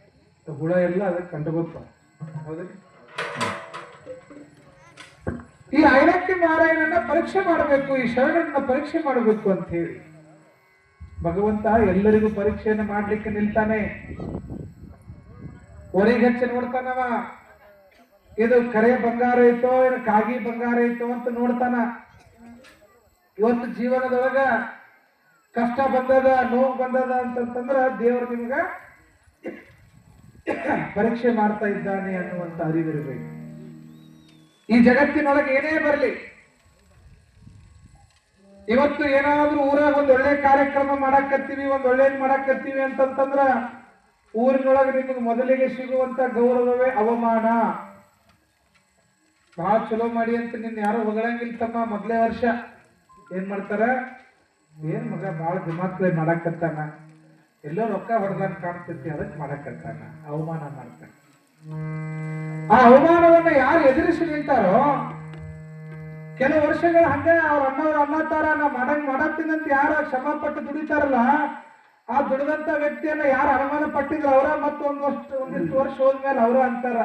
ಹುಳ ಎಲ್ಲ ಅದಕ್ಕೆ ಕಂಡು ಬರ್ತಾವ. ಹೌದ್ರಿ? ಈ ಆಯ್ದಕ್ಕಿ ಮಾರಯ್ಯನನ್ನ ಪರೀಕ್ಷೆ ಮಾಡಬೇಕು, ಈ ಶರಣರನ್ನ ಪರೀಕ್ಷೆ ಮಾಡಬೇಕು ಅಂತ ಹೇಳಿ ಭಗವಂತ ಎಲ್ಲರಿಗೂ ಪರೀಕ್ಷೆಯನ್ನು ಮಾಡ್ಲಿಕ್ಕೆ ನಿಲ್ತಾನೆ. ಹೊರಗೆ ಹೆಚ್ಚು ನೋಡ್ತಾನವ, ಇದು ಕರೆ ಬಂಗಾರ ಐತೋ ಏನು ಕಾಗಿ ಬಂಗಾರ ಐತೋ ಅಂತ ನೋಡ್ತಾನ. ಇವತ್ತು ಜೀವನದೊಳಗ ಕಷ್ಟ ಬಂದದ, ನೋವು ಬಂದದ ಅಂತಂದ್ರ ದೇವರು ನಿಮ್ಗ ಪರೀಕ್ಷೆ ಮಾಡ್ತಾ ಇದ್ದಾನೆ ಅನ್ನುವಂತ ಅರಿವಿರಬೇಕು. ಈ ಜಗತ್ತಿನೊಳಗೆ ಏನೇ ಬರಲಿ, ಇವತ್ತು ಏನಾದ್ರೂ ಊರಾಗ ಒಂದ್ ಒಳ್ಳೆ ಕಾರ್ಯಕ್ರಮ ಮಾಡಾಕತ್ತೀವಿ, ಒಂದ್ ಒಳ್ಳೇದ್ ಮಾಡಾಕತ್ತೀವಿ ಅಂತಂತಂದ್ರ ಊರಿನೊಳಗೆ ನಿಮಗೆ ಮೊದಲಿಗೆ ಸಿಗುವಂತ ಗೌರವವೇ ಅವಮಾನ. ಬಹಳ ಚಲೋ ಮಾಡಿ ಅಂತ ನಿನ್ನ ಯಾರು ಹೊಗಳಂಗಿಲ್ಲ ತಮ್ಮ. ಮೊದಲೇ ವರ್ಷ ಏನ್ ಮಾಡ್ತಾರ, ಏನ್ ಮಗ ಬಹಳ ದಿಮಾಕ್ಲೆ ಮಾಡಾಕತ್ತಾನ, ಎಲ್ಲೋ ರೊಕ್ಕ ಹೊಡೆದಂಗ ಕಾಣ್ತೈತಿ, ಅದಕ್ಕೆ ಮಾಡಾಕತ್ತಾನ, ಅವಮಾನ ಮಾಡ್ತಾನ. ಆ ಅವಮಾನವನ್ನ ಯಾರು ಎದುರಿಸಿ ನಿಂತಾರೋ, ಕೆಲವು ವರ್ಷಗಳ ಹಂಗೆ ಅವ್ರ ಅಣ್ಣವ್ರು ಅನ್ನತಾರ, ನಾ ಮಾಡತ್ತೀನಂತ ಯಾರು ಶ್ರಮ ಪಟ್ಟು ದುಡಿತಾರಲ್ಲ, ಆ ದುಡಿದಂತ ವ್ಯಕ್ತಿಯನ್ನ ಯಾರು ಅನುಮಾನ ಪಟ್ಟಿದ್ರು ಅವರ, ಮತ್ತೆ ಒಂದಿಷ್ಟು ವರ್ಷ ಹೋದ್ಮೇಲೆ ಅವರ ಅಂತಾರ,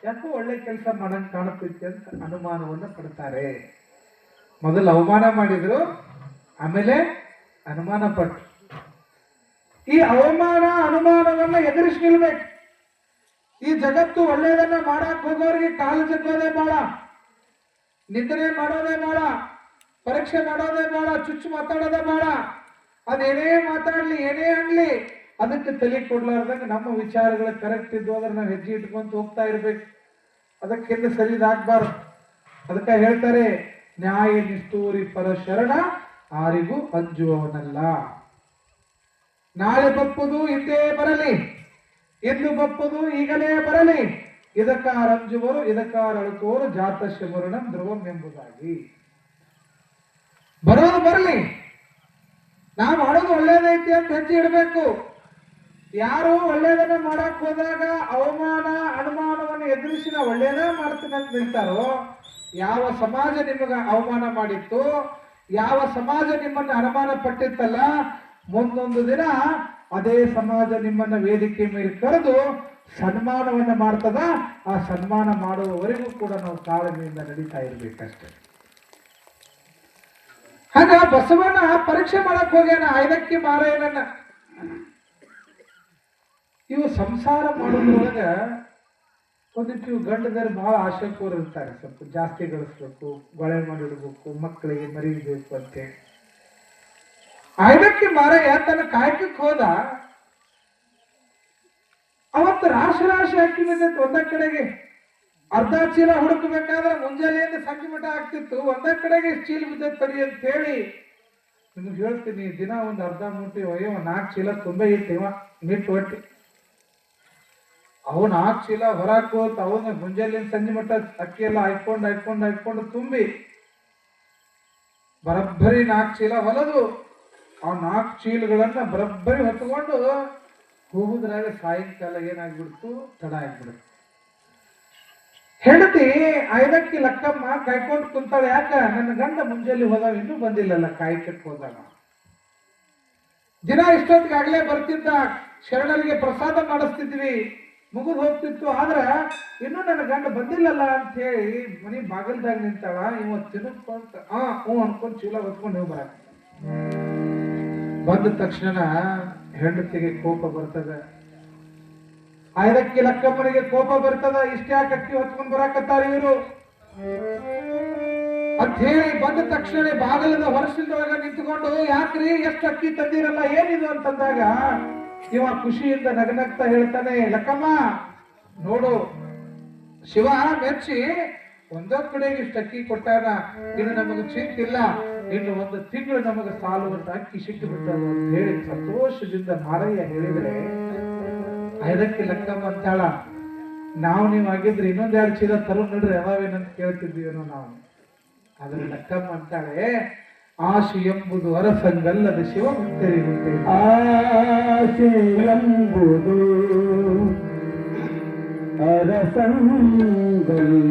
ಯಾಕೋ ಒಳ್ಳೆ ಕೆಲಸ ಮಾಡಂಗ್ ಕಾಣುತ್ತೈತಿ ಅಂತ ಅನುಮಾನವನ್ನ ಪಡ್ತಾರೆ. ಮೊದಲು ಅವಮಾನ ಮಾಡಿದ್ರು, ಆಮೇಲೆ ಅನುಮಾನ ಪಟ್ಟು. ಈ ಅವಮಾನ ಅನುಮಾನವನ್ನ ಎದುರಿಸಿ ನಿಲ್ಬೇಕು. ಈ ಜಗತ್ತು ಒಳ್ಳೆಯದನ್ನ ಮಾಡಕ್ ಹೋಗೋರಿಗೆ ಕಾಲು ಜಗ್ಗೋದೇ ಬಾಳ, ನಿಂದನೆ ಮಾಡೋದೇ ಬಾಳ, ಪರೀಕ್ಷೆ ಮಾಡೋದೇ ಬಾಳ, ಚುಚ್ಚು ಮಾತಾಡೋದೇ ಬಾಳ. ಅದೇನೇ ಮಾತಾಡ್ಲಿ ಏನೇ ಅನ್ಲಿ ಅದಕ್ಕೆ ತಲೆ ಕೊಡ್ಲಾರ್ದಂಗ ನಮ್ಮ ವಿಚಾರಗಳು ಕರೆಕ್ಟ್ ಇದ್ದು ಅಂದ್ರೆ ನಾವು ಹೆಜ್ಜೆ ಇಟ್ಕೊಂತ ಹೋಗ್ತಾ ಇರ್ಬೇಕು. ಅದಕ್ಕಿಂತ ಸರಿದಾಗಬಾರ್ದು. ಅದಕ್ಕೆ ಹೇಳ್ತಾರೆ, ನ್ಯಾಯ ನಿಷ್ಠೂರಿ ಪರ ಶರಣ ಆರಿಗೂ ಅಂಜುವವನಲ್ಲ. ನಾಳೆ ಬಪ್ಪುದು ಇಂದೇ ಬರಲಿ, ಇಂದು ಬಪ್ಪುದು ಈಗಲೇ ಬರಲಿ, ಇದಕ್ಕಾರ ಅಂಜುವರು ಇದಕ್ಕಾರ ಅಳುಕೋರು ಜಾತಸ್ಯ ಮರಣಂ ಧ್ರುವಂ ಎಂಬುದಾಗಿ. ಬರೋದು ಬರಲಿ, ನಾವು ಮಾಡೋದು ಒಳ್ಳೇದೈತಿ ಅಂತ ಹೆಜ್ಜೆ ಇಡಬೇಕು. ಯಾರು ಒಳ್ಳೇದನ್ನ ಮಾಡಕ್ ಹೋದಾಗ ಅವಮಾನ ಅನುಮಾನವನ್ನು ಎದುರಿಸಿ ನಾವು ಒಳ್ಳೇದ ಮಾಡ್ತೀನಿ ಅಂತ ನಿಲ್ತಾರೋ, ಯಾವ ಸಮಾಜ ನಿಮಗ ಅವಮಾನ ಮಾಡಿತ್ತು, ಯಾವ ಸಮಾಜ ನಿಮ್ಮನ್ನ ಅನುಮಾನ ಪಟ್ಟಿತ್ತಲ್ಲ, ಮುಂದೊಂದು ದಿನ ಅದೇ ಸಮಾಜ ನಿಮ್ಮನ್ನ ವೇದಿಕೆ ಮೇಲೆ ಕರೆದು ಸನ್ಮಾನವನ್ನ ಮಾಡ್ತದ. ಆ ಸನ್ಮಾನ ಮಾಡುವವರೆಗೂ ಕೂಡ ನಾವು ತಾಳ್ಮೆಯಿಂದ ನಡೀತಾ ಇರ್ಬೇಕಷ್ಟೆ. ಆಗ ಬಸವನ ಪರೀಕ್ಷೆ ಮಾಡಕ್ ಹೋಗ್ಯಾನ ಐದಕ್ಕಿ ಮಾರಾಯಣನ್ನ. ಇವು ಸಂಸಾರ ಮಾಡೋದ್ರೊಳಗ ಒಂದಿಟ್ಟು ಗಂಡದರು ಬಹಳ ಆಶೆಕೋರ್ ಇರ್ತಾರೆ. ಸ್ವಲ್ಪ ಜಾಸ್ತಿ ಗಳಿಸ್ಬೇಕು, ಗೊಳೆ ಮಾಡಿಡ್ಬೇಕು, ಮಕ್ಕಳಿಗೆ ಮರಿಬೇಕು ಅಂತ. ಐದಕ್ಕಿ ಮಾರಾಯ ತನ್ನ ಕಾಯಕಕ್ಕೆ ಹೋದ. ಅವತ್ತು ರಾಶಿ ರಾಶಿ ಅಕ್ಕಿ ಬಿದ್ದೈತಿ ಒಂದ ಕಡೆಗೆ. ಅರ್ಧ ಚೀಲ ಹುಡುಕಬೇಕಾದ್ರೆ ಮುಂಜಾನೆಯಿಂದ ಸಂಜೆ ಮಠ ಆಗ್ತಿತ್ತು. ಒಂದ ಕಡೆಗೆ ಚೀಲ ಬಿದ್ದೈತಿ ತಡಿ ಅಂತ ಹೇಳಿ ನಿಮ್ಗೆ ಹೇಳ್ತೀನಿ, ದಿನ ಒಂದು ಅರ್ಧ ಮೂಟೆ ಒಯ್ಯೋ 4 ಚೀಲ ತುಂಬೆ ಇಟ್ಟಿವ ಮಿಟ್ಟು ಒಟ್ಟಿ. ಅವು 4 ಚೀಲ ಹೊರಕ್ಕೆ ಹೋಗ್ತ ಅವನ್ನ ಮುಂಜಾನೆಯಿಂದ ಸಂಜೆ ಮಠ ಅಕ್ಕಿ ಎಲ್ಲ ಹಾಯ್ಕೊಂಡು ತುಂಬಿ ಬರಬ್ಬರಿ 4 ಚೀಲ ಹೊಲದು ಆ 4 ಚೀಲಗಳನ್ನ ಬರಬ್ಬರಿ ಹೊತ್ಕೊಂಡು ಹೋಗುದ್ರಾಗ ಸಾಯಂಕಾಲ ಏನಾಗ್ಬಿಡ್ತು, ತಡ ಆಗ್ಬಿಡ್ತು. ಹೆಂಡತಿ ಐದಕ್ಕಿ ಲಕ್ಕಮ್ಮ ಕಾಯ್ಕೊಂಡು ಕುಂತಾಳೆ. ಯಾಕ? ನನ್ನ ಗಂಡ ಮುಂಜಾನೆ ಹೋದಾಗ ಇನ್ನೂ ಬಂದಿಲ್ಲಲ್ಲ, ಕಾಯ್ಕಕ್ಕೆ ಹೋದಾಗ. ದಿನ ಇಷ್ಟೊತ್ತಿಗಾಗಲೇ ಬರ್ತಿದ್ದ, ಶರಣರಿಗೆ ಪ್ರಸಾದ ಮಾಡಿಸ್ತಿದ್ವಿ, ಮುಗಿದು ಹೋಗ್ತಿತ್ತು. ಆದ್ರ ಇನ್ನೂ ನನ್ನ ಗಂಡ ಬಂದಿಲ್ಲಲ್ಲ ಅಂತ ಹೇಳಿ ಮನಿ ಬಾಗಿಲ್ದಾಗ ನಿಂತಾಳ. ಇವತ್ತು ತಿನ್ಕೊಂತ ಹ್ಞೂ ಅನ್ಕೊಂಡ್ ಚೀಲ ಹೊತ್ಕೊಂಡು ಹೋಗಿ ಬರ. ಬಂದ ತಕ್ಷಣ ಹೆಂಡತಿಗೆ ಕೋಪ ಬರ್ತದ, ಐದಕ್ಕಿ ಲಕ್ಕಮ್ಮನಿಗೆ ಕೋಪ ಬರ್ತದ. ಇಷ್ಟ್ಯಾಕೆ ಅಕ್ಕಿ ಹೊತ್ಕೊಂಡ್ ಬರಾಕತ್ತಾರ ಇವರು ಅಂತ ಹೇಳಿ ಬಂದ ತಕ್ಷಣ ಬಾಗಿಲದ ಹೊರಸಿಲ್ದೊಳಗ ನಿಂತ್ಕೊಂಡು, ಯಾಕ್ರಿ ಎಷ್ಟು ಅಕ್ಕಿ ತಂದಿರಲ್ಲ, ಏನಿದು ಅಂತಂದಾಗ ಇವ ಖುಷಿಯಿಂದ ನಗನಗ್ತಾ ಹೇಳ್ತಾನೆ, ಲಕ್ಕಮ್ಮ ನೋಡು, ಶಿವ ಮೆಚ್ಚಿ ಒಂದೊಂದ್ ಕಡೆಗೆ ಇಷ್ಟು ಅಕ್ಕಿ ಕೊಟ್ಟಾನ, ಇದು ನಮಗೆ ಚಿಂತಿಲ್ಲ, ಇನ್ನು 1 ತಿಂಗಳು ನಮಗೆ ಸಾಲುವಂತ ಅಕ್ಕಿ ಸಿಕ್ಕು ಬಿಟ್ಟದ ಅಂತ ಹೇಳಿ ಸಂತೋಷದಿಂದ ಮಾರಯ್ಯ ಹೇಳಿದ್ರೆ, ಐದಕ್ಕಿ ಲಕ್ಕಮ್ಮ ಅಂತಾಳ, ನೀವು ಆಗಿದ್ರೆ ಇನ್ನೊಂದ್ 2 ಚೀಲ ತರು ನೋಡ್ರಿ ಅವಾವೇನಂತ ಕೇಳ್ತಿದ್ವಿನೋ ನಾವು. ಆದ್ರೆ ಲಕ್ಕಮ್ಮ ಅಂತಾಳೆ, ಆಶೆ ಎಂಬುದು ಅರಸಂಗಲ್ಲದ ಶಿವ ಮುಕ್ತರಿಗುತ್ತೆ. ಆಶೆ ಎಂಬುದು ಅರಸಂಗಲ್ಲ